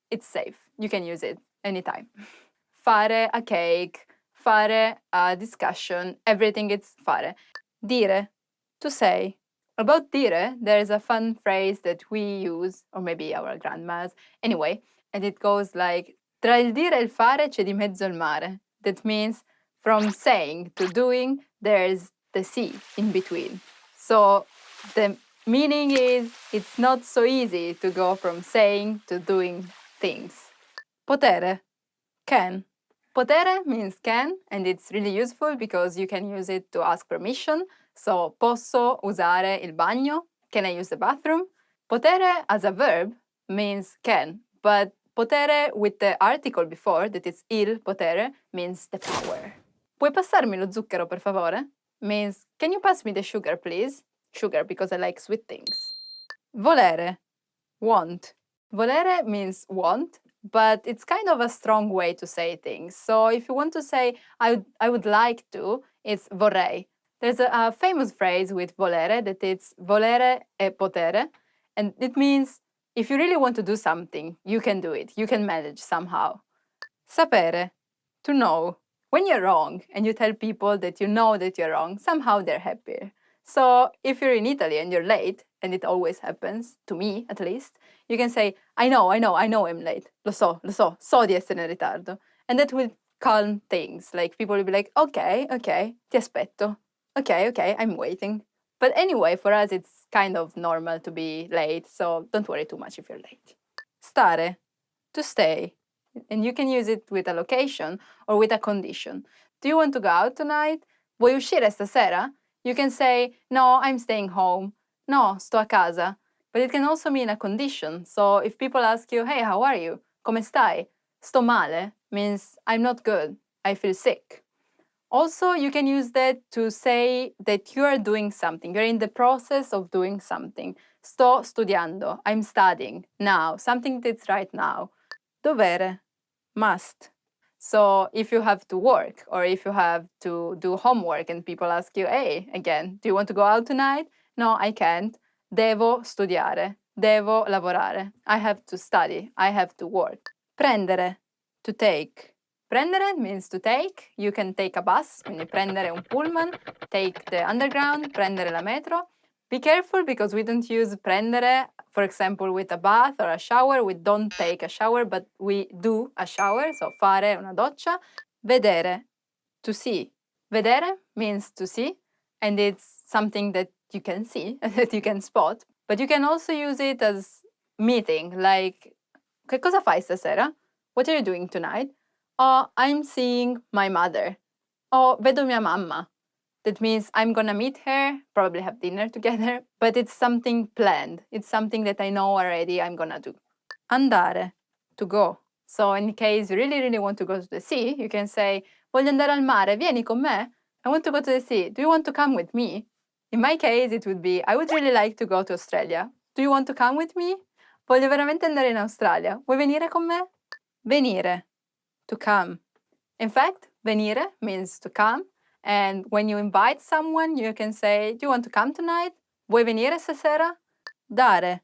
it's safe. You can use it anytime. Fare a cake, fare a discussion, everything is fare. Dire, to say. About dire, there's a fun phrase that we use, or maybe our grandmas, anyway, and it goes like, tra il dire e il fare c'è di mezzo il mare. That means from saying to doing, there's the sea in between. So the meaning is, it's not so easy to go from saying to doing things. Potere, can. Potere means can, and it's really useful because you can use it to ask permission. So, posso usare il bagno? Can I use the bathroom? Potere as a verb means can, but potere with the article before, that is il potere, means the power. Puoi passarmi lo zucchero, per favore? Means, can you pass me the sugar, please? Sugar, because I like sweet things. Volere, want. Volere means want, but it's kind of a strong way to say things. So if you want to say, I would like to, it's vorrei. There's a famous phrase with volere that it's volere e potere, and it means if you really want to do something, you can do it. You can manage somehow. Sapere, to know. When you're wrong and you tell people that you know that you're wrong, somehow they're happier. So if you're in Italy and you're late, and it always happens, to me at least, you can say, I know I'm late. Lo so di essere in ritardo. And that will calm things. Like people will be like, okay, ti aspetto. Okay, I'm waiting. But anyway, for us, it's kind of normal to be late, so don't worry too much if you're late. Stare, to stay. And you can use it with a location or with a condition. Do you want to go out tonight? Vuoi uscire stasera? You can say, no, I'm staying home. No, sto a casa. But it can also mean a condition. So if people ask you, hey, how are you? Come stai? Sto male means I'm not good. I feel sick. Also, you can use that to say that you are doing something. You're in the process of doing something. Sto studiando. I'm studying now. Something that's right now. Dovere, must. So if you have to work or if you have to do homework and people ask you, hey, again, do you want to go out tonight? No, I can't. Devo studiare. Devo lavorare. I have to study. I have to work. Prendere, to take. Prendere means to take. You can take a bus, quindi prendere un pullman, take the underground, prendere la metro. Be careful because we don't use prendere, for example, with a bath or a shower. We don't take a shower, but we do a shower, so fare una doccia. Vedere, to see. Vedere means to see, and it's something that you can see, that you can spot, but you can also use it as meeting, like, che cosa fai stasera? What are you doing tonight? Oh, I'm seeing my mother. Oh, vedo mia mamma. That means I'm gonna meet her, probably have dinner together, but it's something planned. It's something that I know already I'm gonna do. Andare, to go. So in case you really, really want to go to the sea, you can say, voglio andare al mare, vieni con me. I want to go to the sea. Do you want to come with me? In my case, it would be, I would really like to go to Australia. Do you want to come with me? Voglio veramente andare in Australia. Vuoi venire con me? Venire, to come. In fact, venire means to come. And when you invite someone, you can say, do you want to come tonight? Vuoi venire stasera? Dare,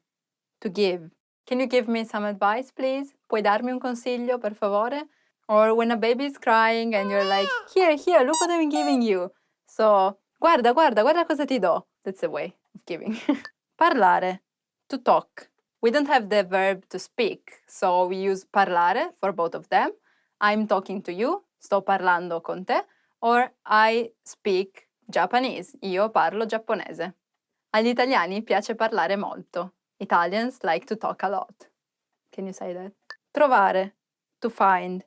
to give. Can you give me some advice, please? Puoi darmi un consiglio, per favore? Or when a baby is crying and you're like, here, look what I'm giving you. So, guarda cosa ti do. That's a way of giving. Parlare, to talk. We don't have the verb to speak, so we use parlare for both of them. I'm talking to you, sto parlando con te, or I speak Japanese, io parlo giapponese. Agli italiani piace parlare molto. Italians like to talk a lot. Can you say that? Trovare, to find.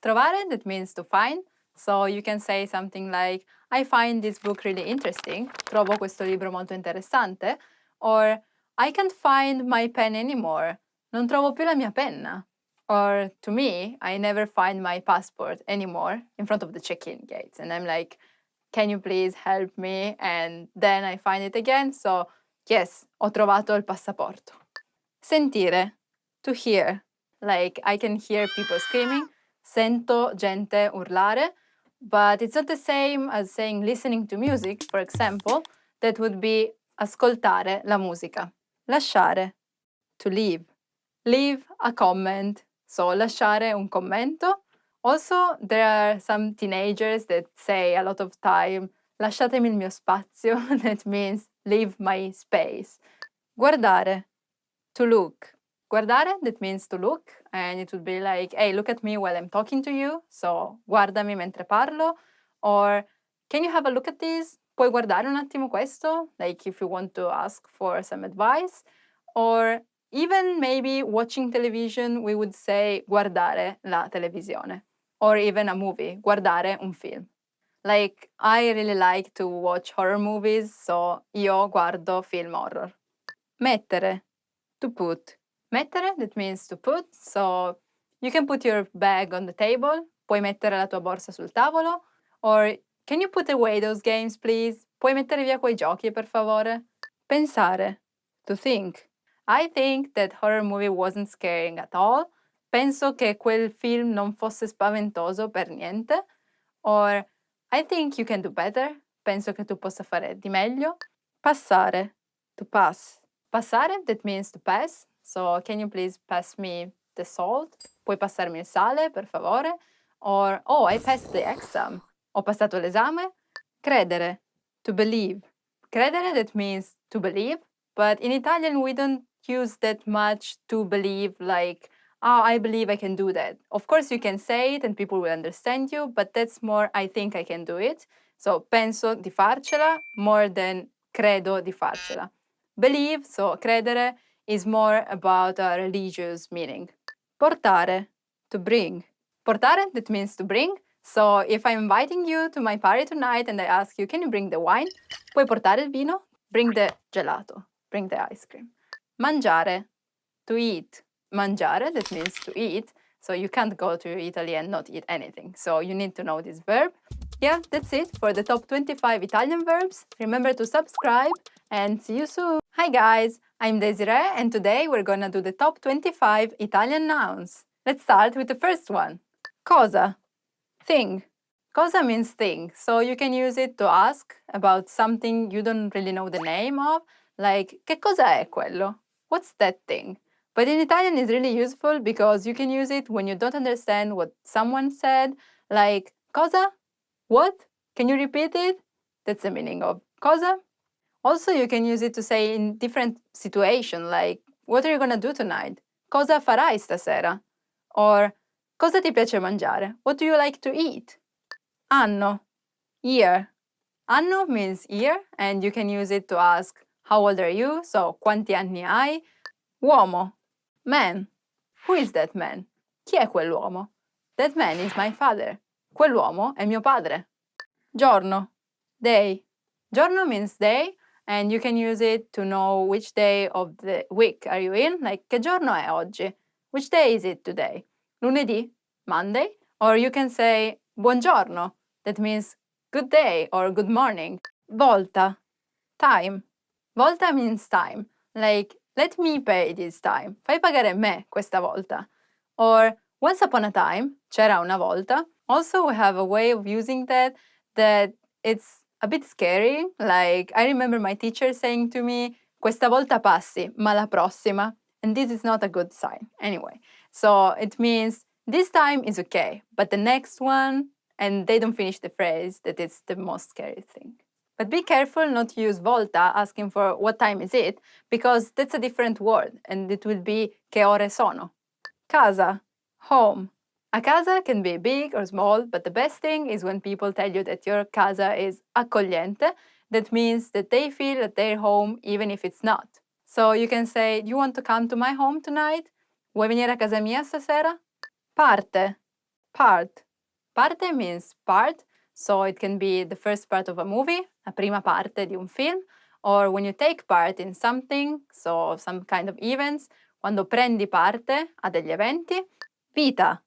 Trovare, that means to find. So you can say something like, I find this book really interesting. Trovo questo libro molto interessante. Or, I can't find my pen anymore. Non trovo più la mia penna. Or, to me, I never find my passport anymore in front of the check-in gates. And I'm like, can you please help me? And then I find it again. So, yes, ho trovato il passaporto. Sentire, to hear. Like, I can hear people screaming. Sento gente urlare. But it's not the same as saying listening to music, for example. That would be ascoltare la musica. Lasciare, to leave. Leave a comment. So, lasciare un commento. Also, there are some teenagers that say a lot of time, lasciatemi il mio spazio. That means leave my space. Guardare, to look. Guardare, that means to look, and it would be like, hey, look at me while I'm talking to you. So, guardami mentre parlo. Or, can you have a look at this? Puoi guardare un attimo questo? Like if you want to ask for some advice. Or even maybe watching television, we would say guardare la televisione. Or even a movie, guardare un film. Like, I really like to watch horror movies, so io guardo film horror. Mettere, to put. Mettere, that means to put, so you can put your bag on the table, puoi mettere la tua borsa sul tavolo, or can you put away those games, please? Puoi mettere via quei giochi, per favore? Pensare, to think. I think that horror movie wasn't scaring at all. Penso che quel film non fosse spaventoso per niente. Or, I think you can do better. Penso che tu possa fare di meglio. Passare, to pass. Passare, that means to pass. So, can you please pass me the salt? Puoi passarmi il sale, per favore? Or, oh, I passed the exam. Ho passato l'esame. Credere, to believe. Credere, that means to believe. But in Italian, we don't use that much to believe, like, oh, I believe I can do that. Of course, you can say it and people will understand you, but that's more, I think I can do it. So, penso di farcela more than credo di farcela. Believe, so credere, is more about a religious meaning. Portare, to bring. Portare, that means to bring. So, if I'm inviting you to my party tonight and I ask you, can you bring the wine? Puoi portare il vino? Bring the gelato. Bring the ice cream. Mangiare, to eat. Mangiare, that means to eat. So you can't go to Italy and not eat anything. So you need to know this verb. Yeah, that's it for the top 25 Italian verbs. Remember to subscribe and see you soon. Hi guys, I'm Desiree and today we're gonna do the top 25 Italian nouns. Let's start with the first one. Cosa, thing. Cosa means thing, so you can use it to ask about something you don't really know the name of, like, che cosa è quello? What's that thing? But in Italian it's really useful because you can use it when you don't understand what someone said, like, cosa? What? Can you repeat it? That's the meaning of cosa. Also, you can use it to say in different situations, like, what are you gonna do tonight? Cosa farai stasera? Or, Cosa ti piace mangiare? What do you like to eat? Anno, year. Anno means year, and you can use it to ask how old are you, so quanti anni hai? Uomo, man. Who is that man? Chi è quell'uomo? That man is my father. Quell'uomo è mio padre. Giorno, day. Giorno means day, and you can use it to know which day of the week are you in, like che giorno è oggi? Which day is it today? Lunedì, Monday, or you can say buongiorno, that means good day or good morning. Volta, time. Volta means time, like let me pay this time. Fai pagare me questa volta. Or once upon a time, c'era una volta. Also, we have a way of using that it's a bit scary. Like, I remember my teacher saying to me, questa volta passi, ma la prossima. And this is not a good sign. Anyway, so it means this time is okay, but the next one, and they don't finish the phrase, that it's the most scary thing. But be careful not to use volta asking for what time is it, because that's a different word, and it will be che ore sono. Casa, home. A casa can be big or small, but the best thing is when people tell you that your casa is accogliente. That means that they feel at their home even if it's not. So you can say, do you want to come to my home tonight? Vuoi venire a casa mia stasera? Parte, part. Parte means part, so it can be the first part of a movie, la prima parte di un film, or when you take part in something, so some kind of events, quando prendi parte a degli eventi. Vita,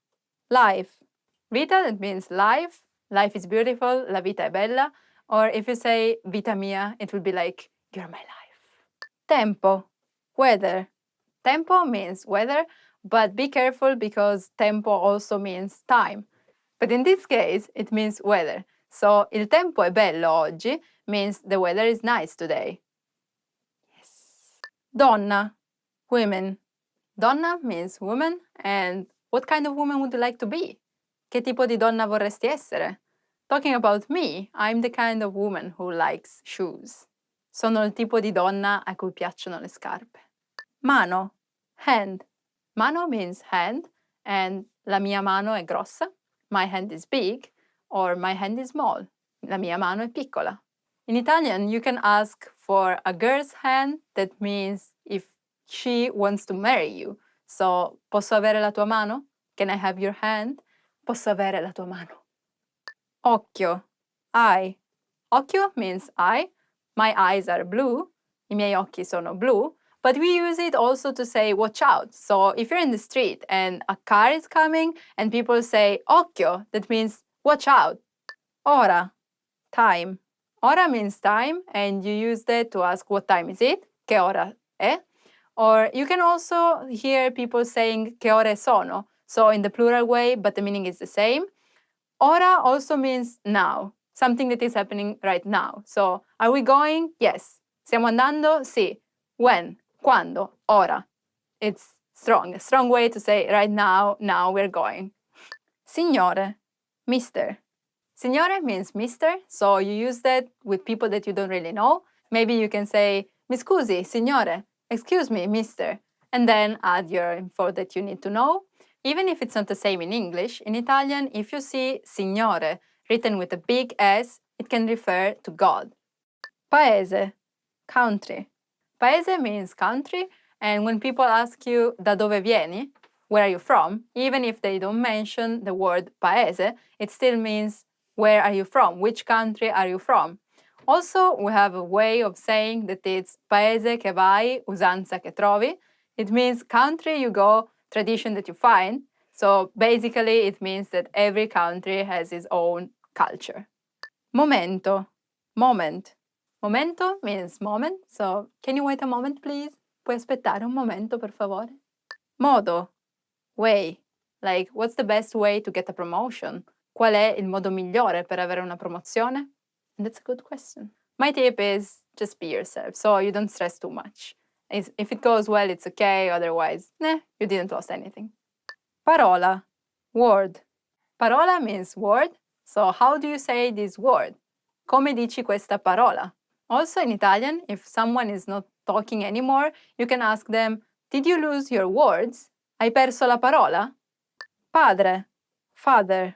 life. Vita, that means life. Life is beautiful, la vita è bella. Or if you say vita mia, it will be like, you're my life. Tempo, weather. Tempo means weather, but be careful because tempo also means time. But in this case, it means weather. So il tempo è bello oggi means the weather is nice today. Yes. Donna, women. Donna means woman, and what kind of woman would you like to be? Che tipo di donna vorresti essere? Talking about me, I'm the kind of woman who likes shoes. Sono il tipo di donna a cui piacciono le scarpe. Mano, hand. Mano means hand, and la mia mano è grossa. My hand is big, or my hand is small. La mia mano è piccola. In Italian, you can ask for a girl's hand. That means if she wants to marry you. So, posso avere la tua mano? Can I have your hand? Posso avere la tua mano. Occhio, eye. Occhio means eye. My eyes are blue. I miei occhi sono blu. But we use it also to say watch out. So if you're in the street and a car is coming and people say occhio, that means watch out. Ora, time. Ora means time, and you use that to ask what time is it, che ora è. Or you can also hear people saying che ore sono, so in the plural way, but the meaning is the same. Ora also means now, something that is happening right now. So, are we going? Yes. Stiamo andando? Sì. When? Quando? Ora. It's strong, a strong way to say right now, now we're going. Signore, mister. Signore means mister, so you use that with people that you don't really know. Maybe you can say, mi scusi, signore, excuse me, mister, and then add your info that you need to know. Even if it's not the same in English, in Italian, if you see signore written with a big S, it can refer to God. Paese, country. Paese means country, and when people ask you da dove vieni, where are you from, even if they don't mention the word paese, it still means where are you from, which country are you from. Also, we have a way of saying that it's paese che vai, usanza che trovi. It means country you go, tradition that you find. So basically, it means that every country has its own culture. Momento, moment. Momento means moment, so can you wait a moment, please? Puoi aspettare un momento, per favore? Modo, way. Like, what's the best way to get a promotion? Qual è il modo migliore per avere una promozione? And that's a good question. My tip is just be yourself, so you don't stress too much. If it goes well, it's okay, otherwise, you didn't lose anything. Parola, word. Parola means word, so how do you say this word? Come dici questa parola? Also in Italian, if someone is not talking anymore, you can ask them, did you lose your words? Hai perso la parola? Padre, father.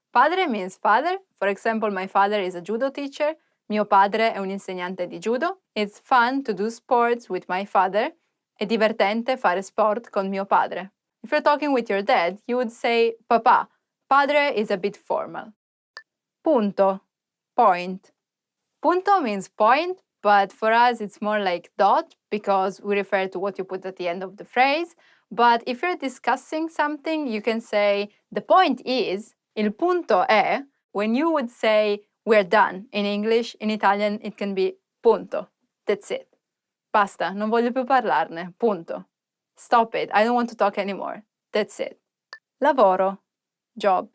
Padre means father. For example, my father is a judo teacher. Mio padre è un insegnante di judo. It's fun to do sports with my father. È divertente fare sport con mio padre. If you're talking with your dad, you would say papà. Padre is a bit formal. Punto, point. Punto means point, but for us it's more like dot because we refer to what you put at the end of the phrase. But if you're discussing something, you can say the point is, il punto è, when you would say we're done in English, in Italian it can be punto. That's it. Basta, non voglio più parlarne. Punto. Stop it. I don't want to talk anymore. That's it. Lavoro, job.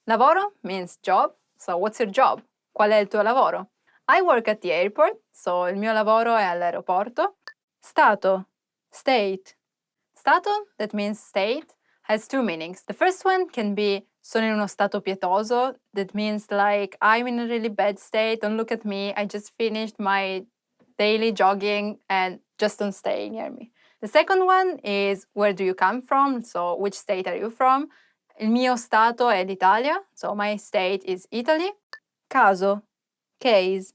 Lavoro means job. So what's your job? Qual è il tuo lavoro? I work at the airport, so il mio lavoro è all'aeroporto. Stato, state. Stato, that means state, has two meanings. The first one can be sono in uno stato pietoso. That means like I'm in a really bad state. Don't look at me. I just finished my daily jogging and just don't stay near me. The second one is where do you come from? So which state are you from? Il mio stato è l'Italia, so my state is Italy. Caso, case.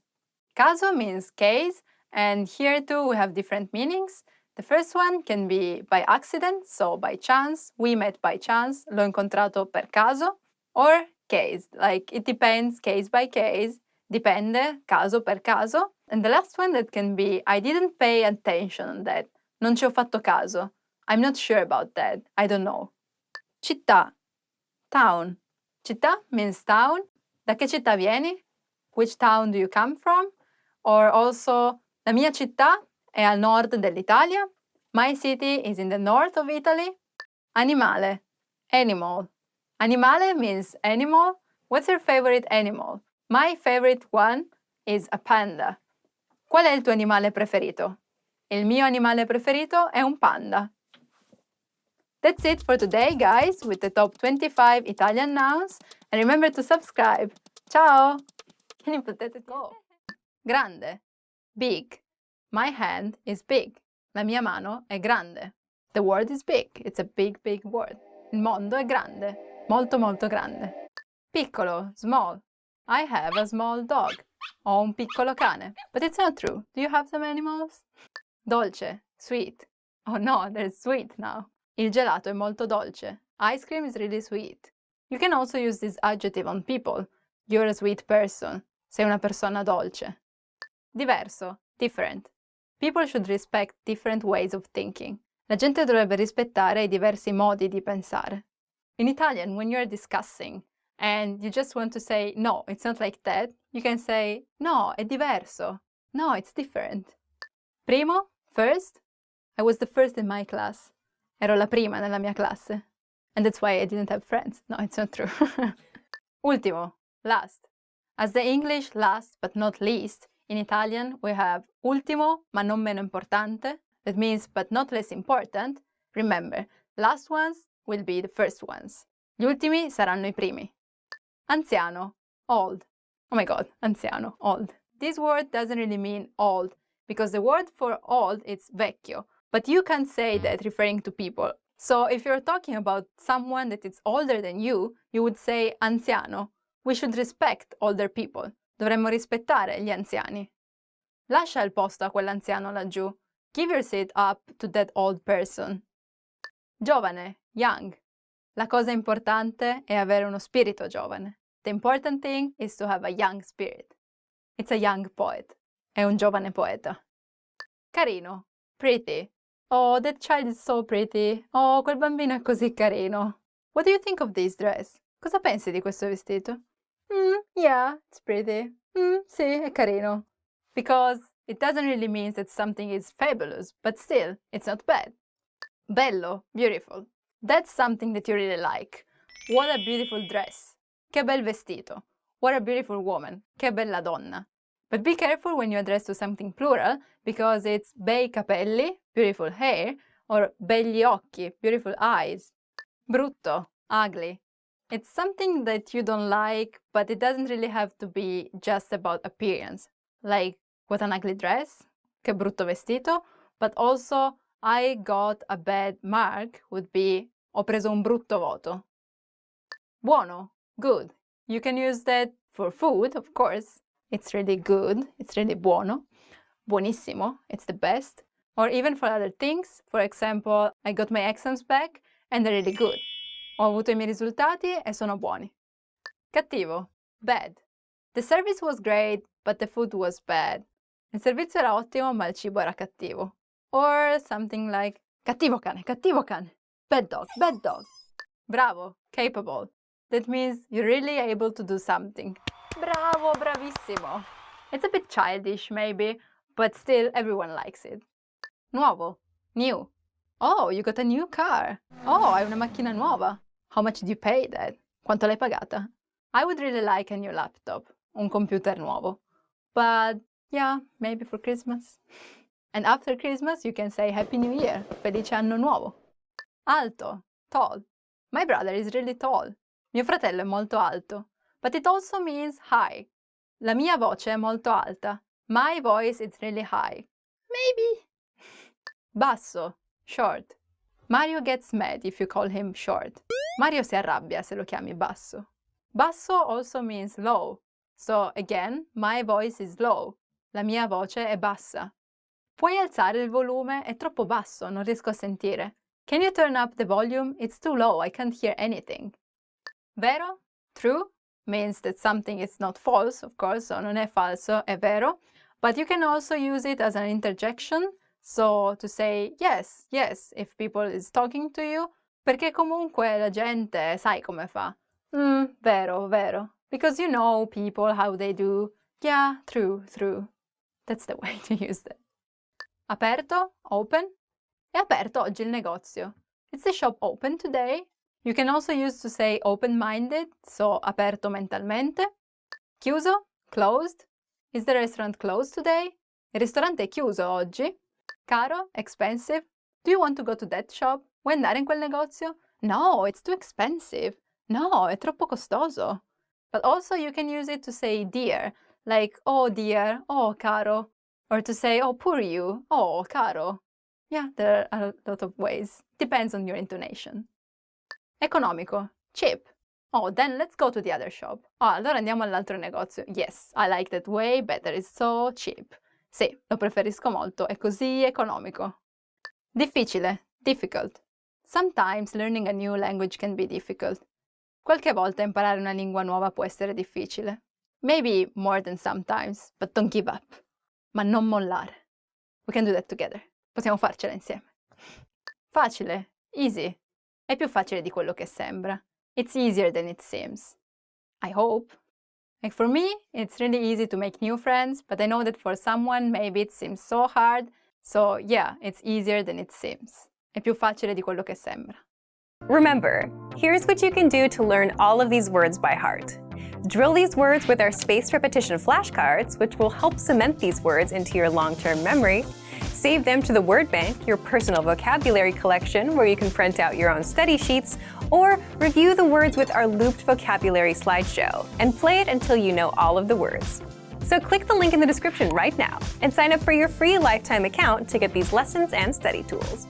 Caso means case, and here too we have different meanings. The first one can be by accident, so by chance. We met by chance, l'ho incontrato per caso. Or case, like it depends, case by case, dipende, caso per caso. And the last one that can be I didn't pay attention on that. Non ci ho fatto caso. I'm not sure about that. I don't know. Città, town. Città means town. Da che città vieni? Which town do you come from? Or also, la mia città è al nord dell'Italia. My city is in the north of Italy. Animale, animal. Animale means animal. What's your favorite animal? My favorite one is a panda. Qual è il tuo animale preferito? Il mio animale preferito è un panda. That's it for today, guys, with the top 25 Italian nouns. And remember to subscribe. Ciao! Can you put that at go? Grande, big. My hand is big. La mia mano è grande. The word is big. It's a big, big word. Il mondo è grande. Molto, molto grande. Piccolo, small. I have a small dog. Ho un piccolo cane. But it's not true. Do you have some animals? Dolce, sweet. Oh no, there's sweet now. Il gelato è molto dolce. Ice cream is really sweet. You can also use this adjective on people. You're a sweet person. Sei una persona dolce. Diverso, different. People should respect different ways of thinking. La gente dovrebbe rispettare i diversi modi di pensare. In Italian, when you're discussing and you just want to say, no, it's not like that, you can say, no, è diverso. No, it's different. Primo, first. I was the first in my class. Ero la prima nella mia classe. And that's why I didn't have friends. No, it's not true. Ultimo, last. As the English last but not least, in Italian we have ultimo ma non meno importante. That means but not less important. Remember, last ones will be the first ones. Gli ultimi saranno i primi. Anziano, old. Oh my god, anziano, old. This word doesn't really mean old because the word for old is vecchio. But you can't say that referring to people. So if you're talking about someone that is older than you would say anziano. We should respect older people. Dovremmo rispettare gli anziani. Lascia il posto a quell'anziano laggiù. Give your seat up to that old person. Giovane, young. La cosa importante è avere uno spirito giovane. The important thing is to have a young spirit. It's a young poet. È un giovane poeta. Carino, pretty. Oh, that child is so pretty. Oh, quel bambino è così carino. What do you think of this dress? Cosa pensi di questo vestito? Yeah, it's pretty. Sì, è carino. Because it doesn't really mean that something is fabulous, but still, it's not bad. Bello, beautiful. That's something that you really like. What a beautiful dress. Che bel vestito. What a beautiful woman. Che bella donna. But be careful when you address to something plural, because it's bei capelli, beautiful hair, or begli occhi, beautiful eyes. Brutto, ugly. It's something that you don't like, but it doesn't really have to be just about appearance. Like, what an ugly dress, che brutto vestito, but also, I got a bad mark would be, ho preso un brutto voto. Buono, good. You can use that for food, of course. It's really good, it's really buono. Buonissimo, it's the best. Or even for other things. For example, I got my exams back and they're really good. Ho avuto i miei risultati e sono buoni. Cattivo, bad. The service was great, but the food was bad. Il servizio era ottimo, ma il cibo era cattivo. Or something like cattivo cane, bad dog, bad dog. Bravo, capable. That means you're really able to do something. Bravo, bravissimo. It's a bit childish maybe, but still everyone likes it. Nuovo, new. Oh, you got a new car. Oh, hai una macchina nuova. How much did you pay that? Quanto l'hai pagata? I would really like a new laptop, un computer nuovo. But yeah, maybe for Christmas. And after Christmas, you can say Happy New Year, Felice Anno Nuovo. Alto, tall. My brother is really tall. Mio fratello è molto alto. But it also means high. La mia voce è molto alta. My voice is really high. Maybe. Basso, short. Mario gets mad if you call him short. Mario si arrabbia se lo chiami basso. Basso also means low. So again, my voice is low. La mia voce è bassa. Puoi alzare il volume? È troppo basso, non riesco a sentire. Can you turn up the volume? It's too low, I can't hear anything. Vero? True? Means that something is not false, of course, so non è falso, è vero. But you can also use it as an interjection. So to say yes, yes, if people is talking to you. Perché comunque la gente sai come fa. Vero, vero. Because you know people, how they do. Yeah, true, true. That's the way to use that. Aperto, open. È aperto oggi il negozio. Is the shop open today? You can also use to say open-minded, so aperto mentalmente. Chiuso, closed. Is the restaurant closed today? Il ristorante è chiuso oggi. Caro, expensive. Do you want to go to that shop? Vuoi andare in quel negozio? No, it's too expensive. No, è troppo costoso. But also you can use it to say dear, like oh dear, oh caro. Or to say oh poor you, oh caro. Yeah, there are a lot of ways. Depends on your intonation. Economico, cheap. Oh, then let's go to the other shop. Oh, allora andiamo all'altro negozio. Yes, I like that way better, it's so cheap. Sì, lo preferisco molto, è così economico. Difficile, difficult. Sometimes learning a new language can be difficult. Qualche volta imparare una lingua nuova può essere difficile. Maybe more than sometimes, but don't give up. Ma non mollare. We can do that together. Possiamo farcela insieme. Facile, easy. È più facile di quello che sembra. It's easier than it seems. I hope. Like for me, it's really easy to make new friends, but I know that for someone maybe it seems so hard. So yeah, it's easier than it seems. È più facile di quello che sembra. Remember, here's what you can do to learn all of these words by heart. Drill these words with our spaced repetition flashcards, which will help cement these words into your long-term memory. Save them to the word bank, your personal vocabulary collection, where you can print out your own study sheets, or review the words with our looped vocabulary slideshow, and play it until you know all of the words. So click the link in the description right now and sign up for your free lifetime account to get these lessons and study tools.